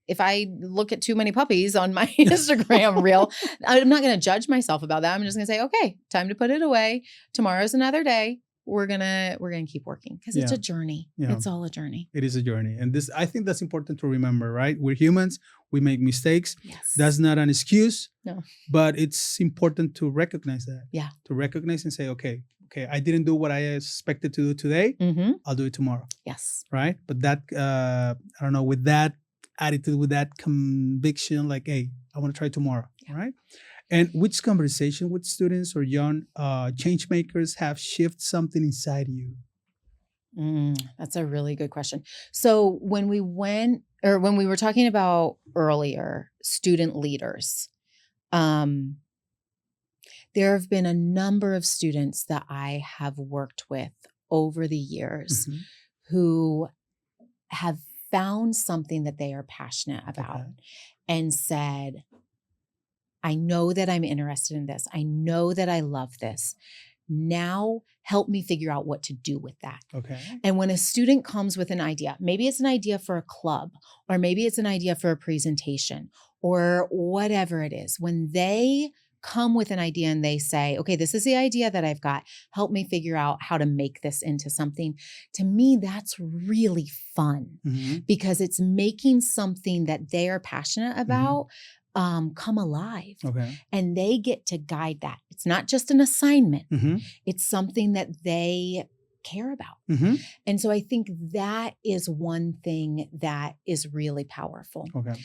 if I look at too many puppies on my Instagram reel, I'm not going to judge myself about that. I'm just going to say, okay, time to put it away. Tomorrow's another day. We're going to keep working because it's a journey. It's all a journey. It is a journey. And I think that's important to remember, right? We're humans. We make mistakes. Yes. That's not an excuse. No. But it's important to recognize that. Yeah. To recognize and say, okay, I didn't do what I expected to do today. I'll do it tomorrow. Yes. Right? But that, I don't know, with that attitude, with that conviction, like, hey, I want to try tomorrow, right? And which conversation with students or young change makers have shifted something inside you? That's a really good question. So when we were talking about earlier, student leaders, there have been a number of students that I have worked with over the years who have found something that they are passionate about and said, I know that I'm interested in this. I know that I love this. Now help me figure out what to do with that. Okay. And when a student comes with an idea, maybe it's an idea for a club, or maybe it's an idea for a presentation, or whatever it is, when they come with an idea and they say, okay, this is the idea that I've got. Help me figure out how to make this into something. To me, that's really fun because it's making something that they are passionate about come alive. Okay. And they get to guide that. It's not just an assignment. Mm-hmm. It's something that they care about. Mm-hmm. And so I think that is one thing that is really powerful. Okay.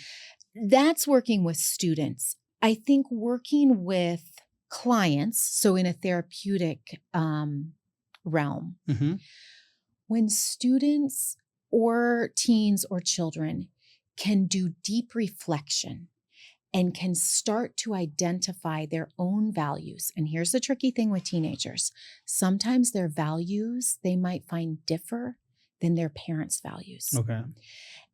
That's working with students. I think working with clients, so in a therapeutic realm, Mm-hmm. when students or teens or children can do deep reflection and can start to identify their own values. And here's the tricky thing with teenagers. Sometimes their values they might find differ than their parents' values. Okay.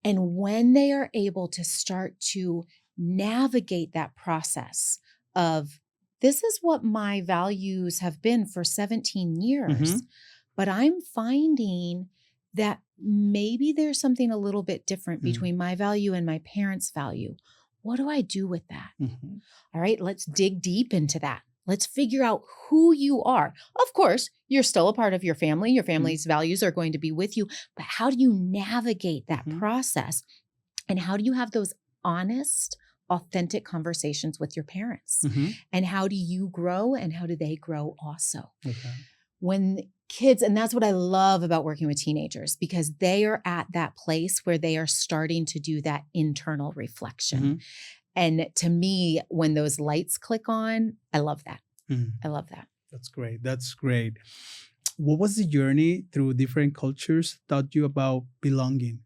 And when they are able to start to navigate that process of, this is what my values have been for 17 years, Mm-hmm. but I'm finding that maybe there's something a little bit different between my value and my parents' value. What do I do with that? Mm-hmm. All right, let's dig deep into that. Let's figure out who you are. Of course, you're still a part of your family. Your family's values are going to be with you, but how do you navigate that process? And how do you have those honest, authentic conversations with your parents? Mm-hmm. And how do you grow and how do they grow also? Okay. When kids, and that's what I love about working with teenagers, because they are at that place where they are starting to do that internal reflection. Mm-hmm. And to me, when those lights click on, I love that. Mm-hmm. I love that. That's great. That's great. What was the journey through different cultures taught you about belonging?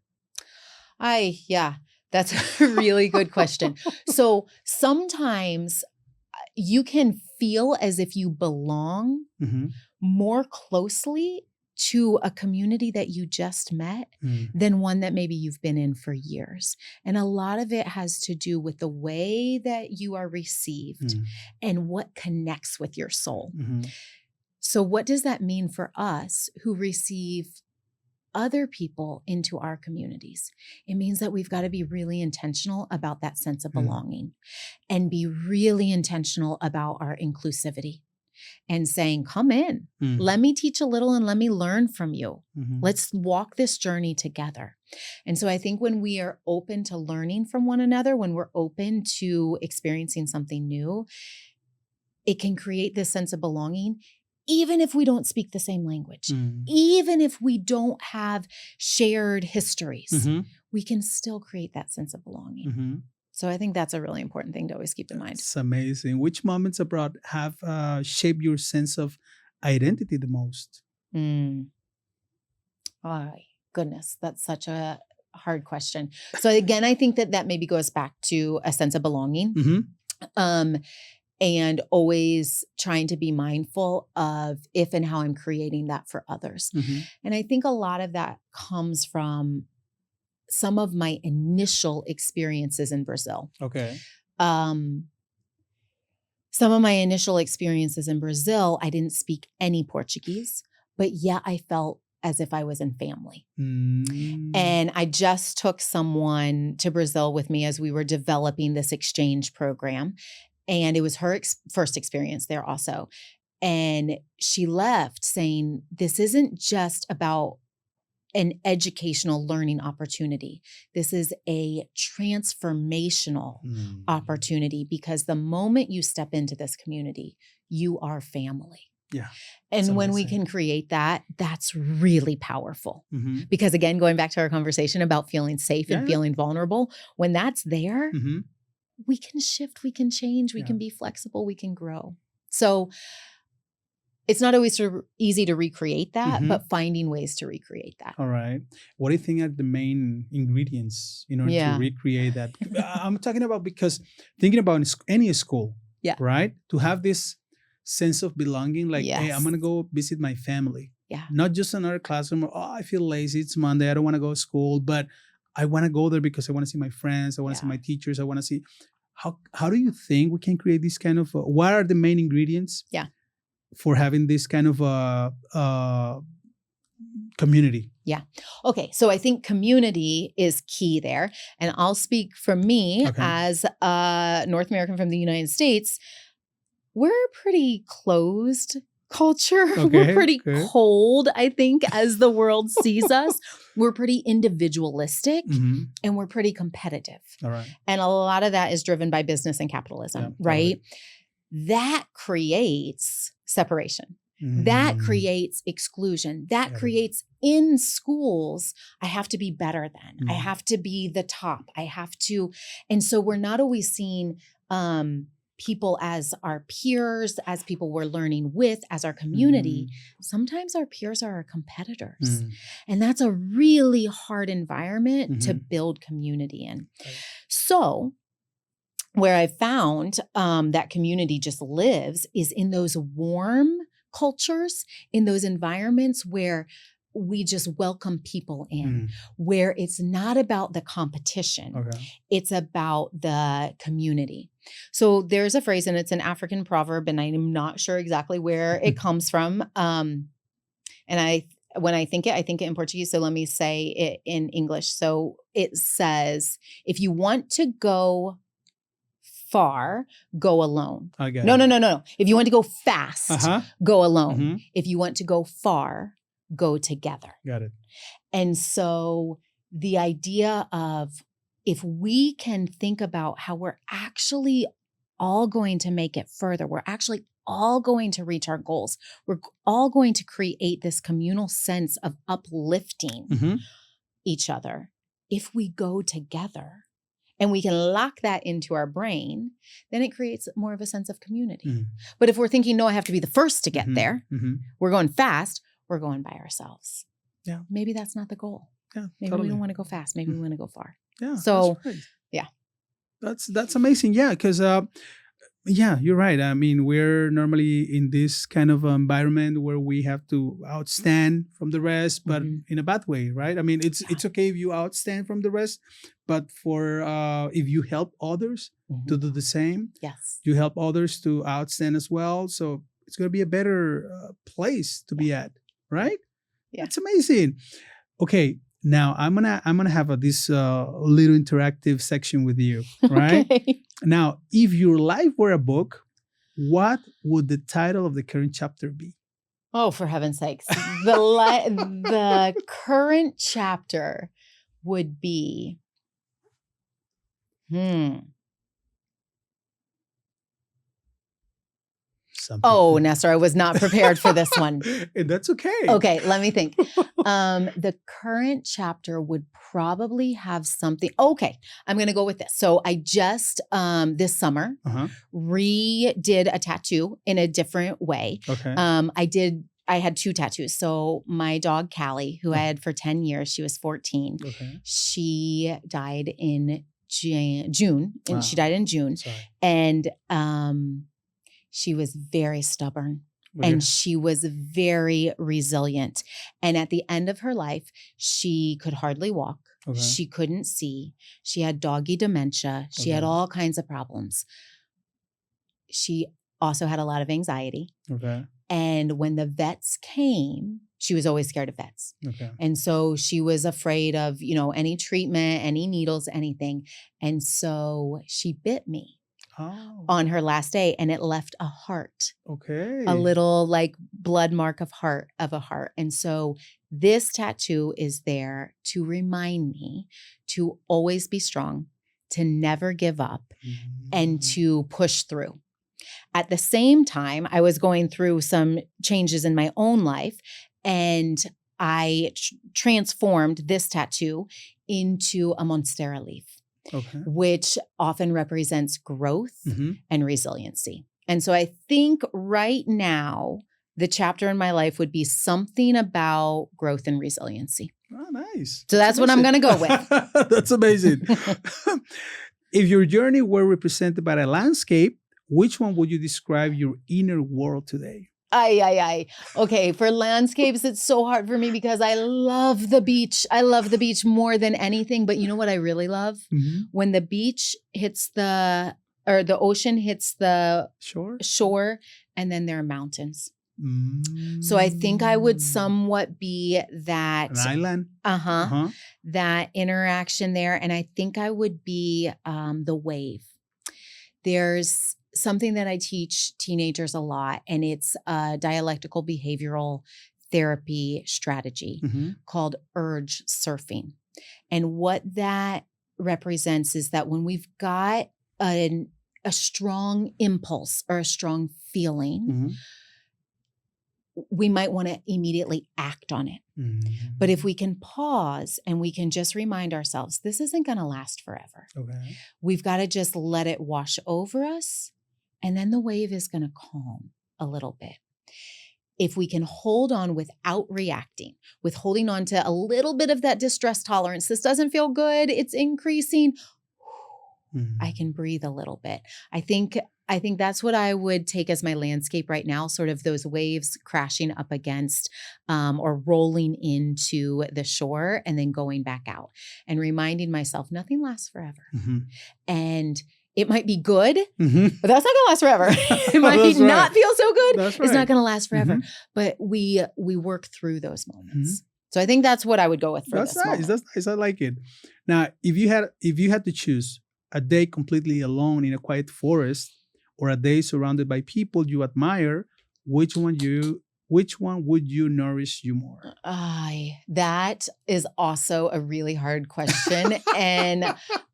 Yeah, that's a really good question. So sometimes you can feel as if you belong Mm-hmm. more closely to a community that you just met than one that maybe you've been in for years. And a lot of it has to do with the way that you are received and what connects with your soul. Mm-hmm. So what does that mean for us who receive other people into our communities? It means that we've got to be really intentional about that sense of belonging and be really intentional about our inclusivity. And saying, come in, let me teach a little and let me learn from you. Mm-hmm. Let's walk this journey together. And so I think when we are open to learning from one another, when we're open to experiencing something new, it can create this sense of belonging, even if we don't speak the same language, even if we don't have shared histories, we can still create that sense of belonging. Mm-hmm. So I think that's a really important thing to always keep in mind. It's amazing. Which moments abroad have shaped your sense of identity the most? Oh, goodness, that's such a hard question. So again, I think that maybe goes back to a sense of belonging. And always trying to be mindful of if and how I'm creating that for others. And I think a lot of that comes from some of my initial experiences in Brazil. Okay. Some of my initial experiences in Brazil, I didn't speak any Portuguese, but yet I felt as if I was in family. And I just took someone to Brazil with me as we were developing this exchange program. And it was her first experience there also. And she left saying, this isn't just about an educational learning opportunity. This is a transformational opportunity, because the moment you step into this community, you are family. Yeah. And when we can create that, that's really powerful. Because again, going back to our conversation about feeling safe and feeling vulnerable, when that's there, we can shift, we can change, we can be flexible, we can grow. So it's not always easy to recreate that, but finding ways to recreate that. All right. What do you think are the main ingredients in order to recreate that? I'm talking about, because thinking about any school, right? To have this sense of belonging, like, hey, I'm going to go visit my family. Yeah. Not just another classroom. Oh, I feel lazy. It's Monday. I don't want to go to school, but I want to go there because I want to see my friends. I want to see my teachers. I want to see how do you think we can create this kind of, what are the main ingredients? For having this kind of community? Yeah. Okay. So I think community is key there. And I'll speak for me as a North American from the United States. We're a pretty closed culture. We're pretty cold, I think, as the world sees us. We're pretty individualistic and we're pretty competitive. All right. And a lot of that is driven by business and capitalism, right? Totally. That creates separation. That creates exclusion. That creates in schools, I have to be better than. I have to be the top. I have to. And so we're not always seeing people as our peers, as people we're learning with, as our community. Sometimes our peers are our competitors. And that's a really hard environment to build community in. So where I found that community just lives is in those warm cultures, in those environments where we just welcome people in, where it's not about the competition. It's about the community. So there's a phrase, and it's an African proverb, and I'm not sure exactly where it comes from. And when I think it in Portuguese. So let me say it in English. So it says, if you want to go far, go alone. No. If you want to go fast, go alone. If you want to go far, go together. Got it. And so the idea of if we can think about how we're actually all going to make it further, we're actually all going to reach our goals. We're all going to create this communal sense of uplifting each other. If we go together, and we can lock that into our brain, then it creates more of a sense of community. But if we're thinking, no, I have to be the first to get there, we're going fast, we're going by ourselves. Yeah. Maybe that's not the goal. Yeah. Maybe we don't want to go fast. Maybe we want to go far. Yeah. So, yeah. That's amazing. Yeah. Because, yeah, you're right. I mean, we're normally in this kind of environment where we have to outstand from the rest, but in a bad way, right? I mean, it's okay if you outstand from the rest, but for if you help others to do the same, you help others to outstand as well. So it's going to be a better place to be at, right? Yeah, it's amazing. Okay. Now I'm gonna have this little interactive section with you, right? Okay. Now, if your life were a book, what would the title of the current chapter be? Oh, for heaven's sakes! The current chapter would be, Oh, Néstor, I was not prepared for this one. And that's okay. Okay, let me think. The current chapter would probably have something. Okay, I'm going to go with this. So I just, this summer, redid a tattoo in a different way. Okay. I had 2 tattoos. So my dog, Callie, who I had for 10 years, she was 14. Okay. She died in June. And she died in June. Sorry. And she was very stubborn and she was very resilient. And at the end of her life, she could hardly walk. Okay. She couldn't see. She had doggy dementia. She had all kinds of problems. She also had a lot of anxiety. Okay. And when the vets came, she was always scared of vets. Okay. And so she was afraid of, any treatment, any needles, anything. And so she bit me. Oh. On her last day, and it left a heart. Okay. A little blood mark of a heart. And so this tattoo is there to remind me to always be strong, to never give up, and to push through. At the same time, I was going through some changes in my own life, and I transformed this tattoo into a monstera leaf. Okay. Which often represents growth and resiliency. And so I think right now, the chapter in my life would be something about growth and resiliency. Oh, nice. So that's what I'm going to go with. That's amazing. If your journey were represented by a landscape, which one would you describe your inner world today? Okay, for landscapes, it's so hard for me because I love the beach. I love the beach more than anything. But you know what I really love? When the beach hits the ocean hits the shore, and then there are mountains. So I think I would somewhat be that an island. That interaction there. And I think I would be the wave. There's something that I teach teenagers a lot, and it's a dialectical behavioral therapy strategy called urge surfing. And what that represents is that when we've got a strong impulse or a strong feeling, we might want to immediately act on it. But if we can pause and we can just remind ourselves, this isn't going to last forever. Okay. We've got to just let it wash over us. And then the wave is going to calm a little bit. If we can hold on without reacting, with holding on to a little bit of that distress tolerance, this doesn't feel good, it's increasing, I can breathe a little bit. I think that's what I would take as my landscape right now, sort of those waves crashing up against or rolling into the shore and then going back out and reminding myself nothing lasts forever. And it might be good, but that's not going to last forever. It might not feel so good. It's not going to last forever. But we work through those moments. So I think that's what I would go with for this moment. That's nice. I like it. Now, if you had to choose a day completely alone in a quiet forest or a day surrounded by people you admire, which one would you nourish you more? That is also a really hard question. And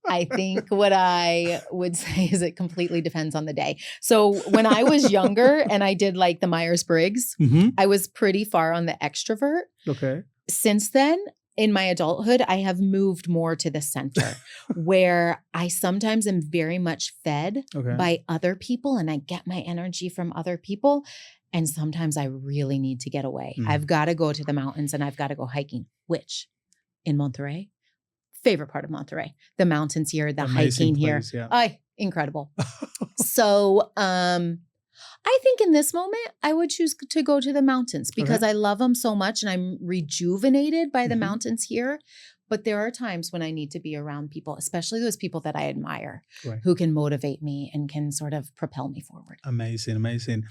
I think what I would say is it completely depends on the day. So when I was younger and I did like the Myers-Briggs, I was pretty far on the extrovert. Okay. Since then, in my adulthood, I have moved more to the center where I sometimes am very much fed by other people and I get my energy from other people. And sometimes I really need to get away. I've got to go to the mountains and I've got to go hiking, which in Monterey, favorite part of Monterey, the mountains here, the hiking place, here. Incredible. So I think in this moment, I would choose to go to the mountains because I love them so much and I'm rejuvenated by the mountains here. But there are times when I need to be around people, especially those people that I admire, who can motivate me and can sort of propel me forward. Amazing, amazing.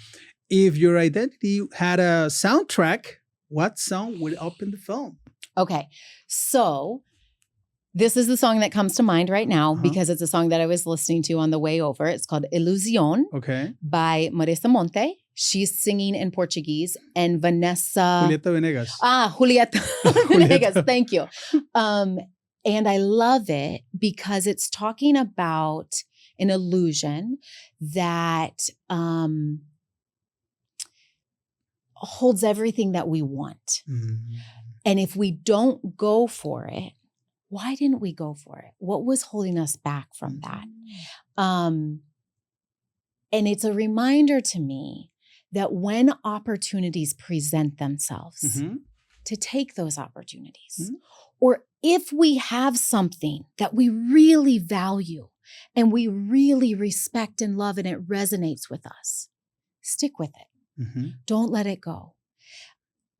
If your identity had a soundtrack, what song would open the film? Okay, so this is the song that comes to mind right now because it's a song that I was listening to on the way over. It's called Ilusión by Marisa Monte. She's singing in Portuguese, and Vanessa... Julieta Venegas. Julieta Venegas. Thank you. And I love it because it's talking about an illusion that holds everything that we want. And if we don't go for it, why didn't we go for it? What was holding us back from that? And it's a reminder to me that when opportunities present themselves, to take those opportunities. Or if we have something that we really value and we really respect and love and it resonates with us, stick with it. Don't let it go.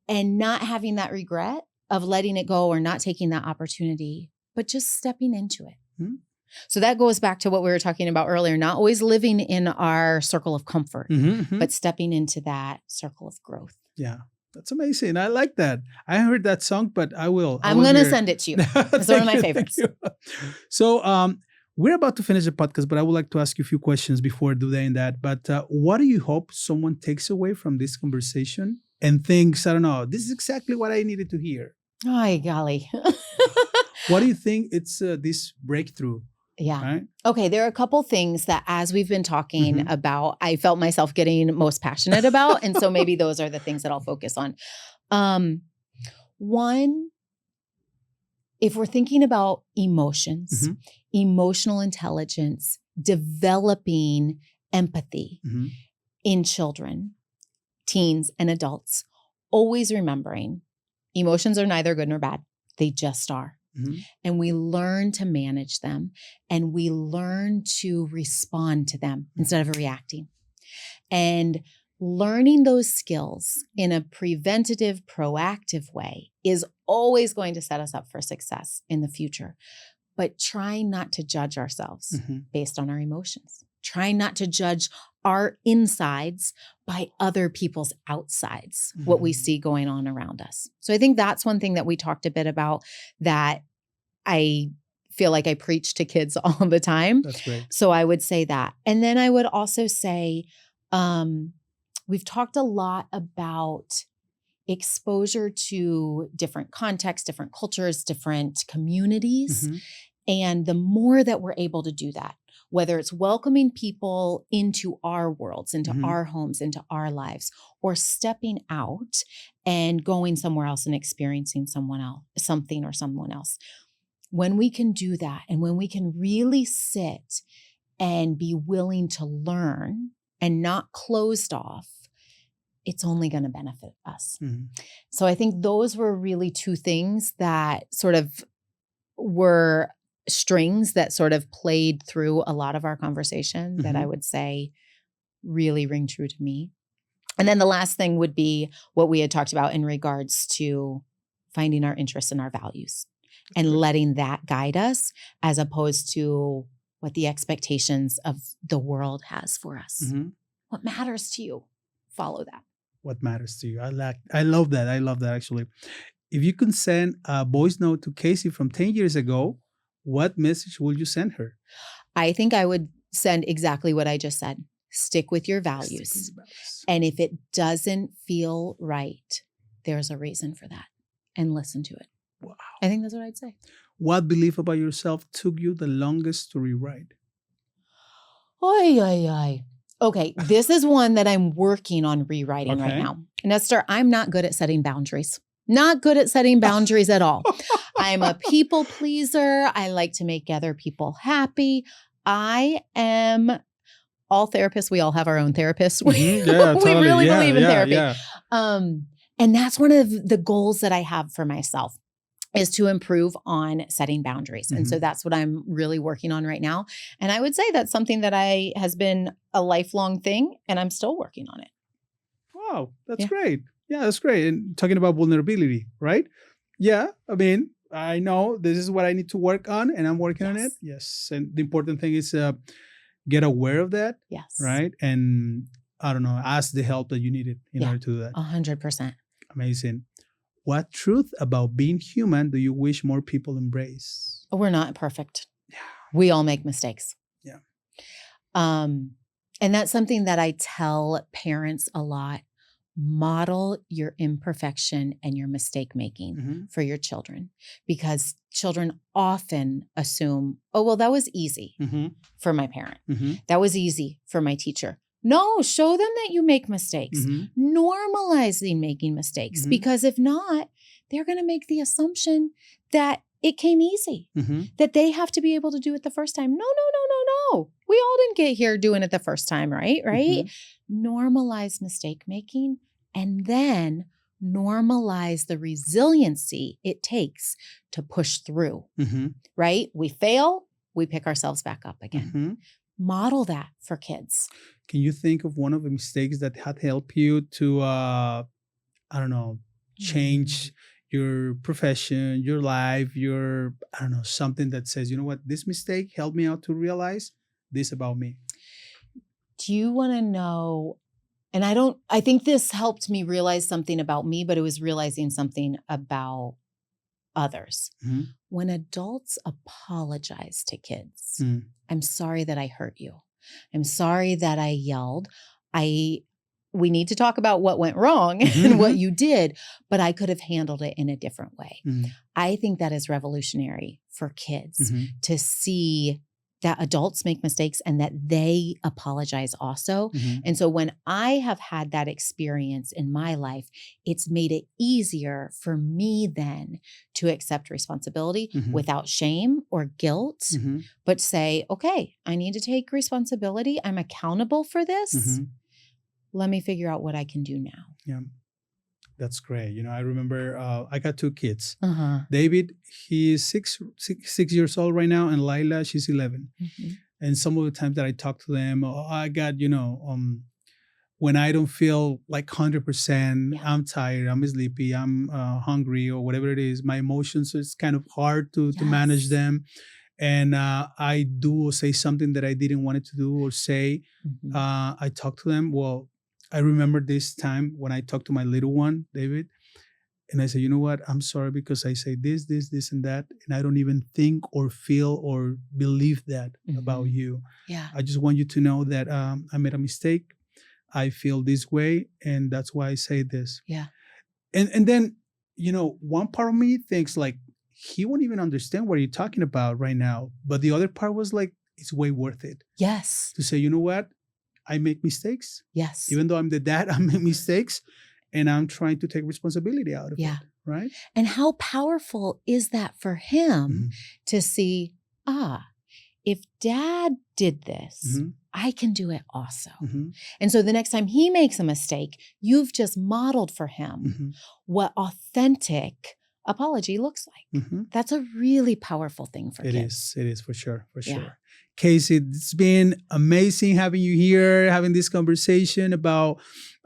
And not having that regret of letting it go or not taking that opportunity, but just stepping into it. So that goes back to what we were talking about earlier, not always living in our circle of comfort, but stepping into that circle of growth. Yeah, that's amazing. I like that. I heard that song, but I'm going to send it to you. It's one of my favorites. So we're about to finish the podcast, but I would like to ask you a few questions before doing that. But what do you hope someone takes away from this conversation and thinks, I don't know, this is exactly what I needed to hear? Ay, golly. What do you think it's this breakthrough? Yeah. Right? Okay. There are a couple things that as we've been talking about, I felt myself getting most passionate about. And so maybe those are the things that I'll focus on. One, if we're thinking about emotions, emotional intelligence, developing empathy in children, teens, and adults, always remembering emotions are neither good nor bad. They just are. And we learn to manage them and we learn to respond to them instead of reacting. And learning those skills in a preventative, proactive way is always going to set us up for success in the future. But trying not to judge ourselves based on our emotions. Trying not to judge our insides by other people's outsides, what we see going on around us. So I think that's one thing that we talked a bit about that I feel like I preach to kids all the time. That's great. So I would say that. And then I would also say, we've talked a lot about exposure to different contexts, different cultures, different communities. Mm-hmm. And the more that we're able to do that, whether it's welcoming people into our worlds, into Mm-hmm. our homes, into our lives, or stepping out and going somewhere else and experiencing something or someone else. When we can do that, and when we can really sit and be willing to learn and not closed off, it's only going to benefit us. Mm-hmm. So I think those were really two things that sort of were strings that sort of played through a lot of our conversation that I would say really ring true to me. And then the last thing would be what we had talked about in regards to finding our interests and our values and letting that guide us, as opposed to what the expectations of the world has for us. Mm-hmm. What matters to you? Follow that. What matters to you? I love that. I love that, actually. If you could send a voice note to Kasy from 10 years ago, what message would you send her? I think I would send exactly what I just said. Stick with your values. And if it doesn't feel right, there's a reason for that. And listen to it. Wow. I think that's what I'd say. What belief about yourself took you the longest to rewrite? Okay, this is one that I'm working on rewriting right now. Néstor, I'm not good at setting boundaries. Not good at setting boundaries at all. I'm a people pleaser. I like to make other people happy. I am, all therapists, we all have our own therapists. We really believe in therapy. Yeah. And that's one of the goals that I have for myself, is to improve on setting boundaries. And so that's what I'm really working on right now. And I would say that's something that has been a lifelong thing, and I'm still working on it. Wow, that's great. Yeah, that's great. And talking about vulnerability, right? Yeah, I mean, I know this is what I need to work on, and I'm working on it. Yes. And the important thing is get aware of that. Yes. Right? And I don't know, ask the help that you needed in order to do that. 100%. Amazing. What truth about being human do you wish more people embrace? We're not perfect. Yeah. We all make mistakes. Yeah. And that's something that I tell parents a lot. Model your imperfection and your mistake making for your children, because children often assume, oh, well, that was easy for my parent. That was easy for my teacher. No, show them that you make mistakes. Normalizing making mistakes, because if not, they're going to make the assumption that it came easy, that they have to be able to do it the first time. No. We all didn't get here doing it the first time, right? Normalize mistake making, and then normalize the resiliency it takes to push through, right? We fail, we pick ourselves back up again. Model that for kids. Can you think of one of the mistakes that had helped you to, change your profession, your life, something that says, you know what, this mistake helped me out to realize this about me? Do you want to know? And I think this helped me realize something about me, but it was realizing something about others. When adults apologize to kids, I'm sorry that I hurt you. I'm sorry that I yelled. We need to talk about what went wrong and what you did, but I could have handled it in a different way. I think that is revolutionary for kids to see that adults make mistakes and that they apologize also. And so when I have had that experience in my life, it's made it easier for me then to accept responsibility without shame or guilt, but say, okay, I need to take responsibility. I'm accountable for this. Let me figure out what I can do now. Yeah. That's great. I remember I got two kids. David, he's six years old right now, and Lila, she's 11. And some of the times that I talk to them, I got, when I don't feel like 100%, I'm tired, I'm sleepy, I'm hungry, or whatever it is, my emotions, it's kind of hard to manage them. And I do say something that I didn't want it to do or say. I talk to them. Well, I remember this time when I talked to my little one, David, And I say, you know what? I'm sorry because I say this, and that, and I don't even think or feel or believe that about you. Yeah. I just want you to know that I made a mistake. I feel this way, and that's why I say this. Yeah. And then, you know, one part of me thinks like, he won't even understand what you're talking about right now. But the other part was like, it's way worth it. Yes. To say, you know what? I make mistakes. Yes. Even though I'm the dad, I make mistakes. And I'm trying to take responsibility out of it. Right? And how powerful is that for him to see, if dad did this, I can do it also. And so the next time he makes a mistake, you've just modeled for him what authentic apology looks like. That's a really powerful thing for kids. It is for sure. Kasy, it's been amazing having you here, having this conversation about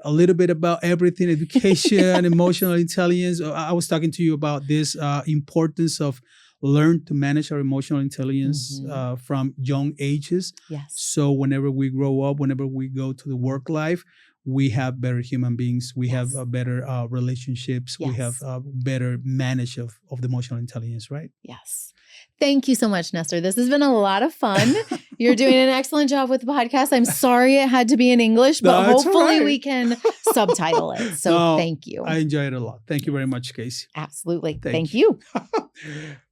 a little bit about everything, education, emotional intelligence. I was talking to you about this importance of learn to manage our emotional intelligence from young ages. Yes. So whenever we grow up, whenever we go to the work life, we have better human beings. We have better relationships. We have better manage of the emotional intelligence, right? Yes. Thank you so much, Néstor. This has been a lot of fun. You're doing an excellent job with the podcast. I'm sorry it had to be in English, but hopefully we can subtitle it. So thank you. I enjoyed it a lot. Thank you very much, Kasy. Absolutely. Thank you.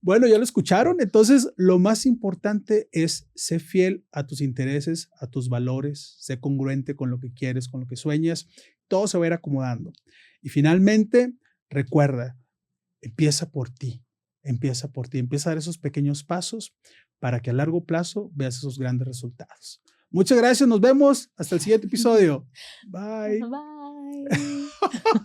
Bueno, ya lo escucharon. Entonces, lo más importante es ser fiel a tus intereses, a tus valores, ser congruente con lo que quieres, con lo que sueñas. Todo se va a ir acomodando. Y finalmente, recuerda, empieza por ti. Empieza por ti. Empieza a dar esos pequeños pasos para que a largo plazo veas esos grandes resultados. Muchas gracias. Nos vemos. Hasta el siguiente episodio. Bye. Bye.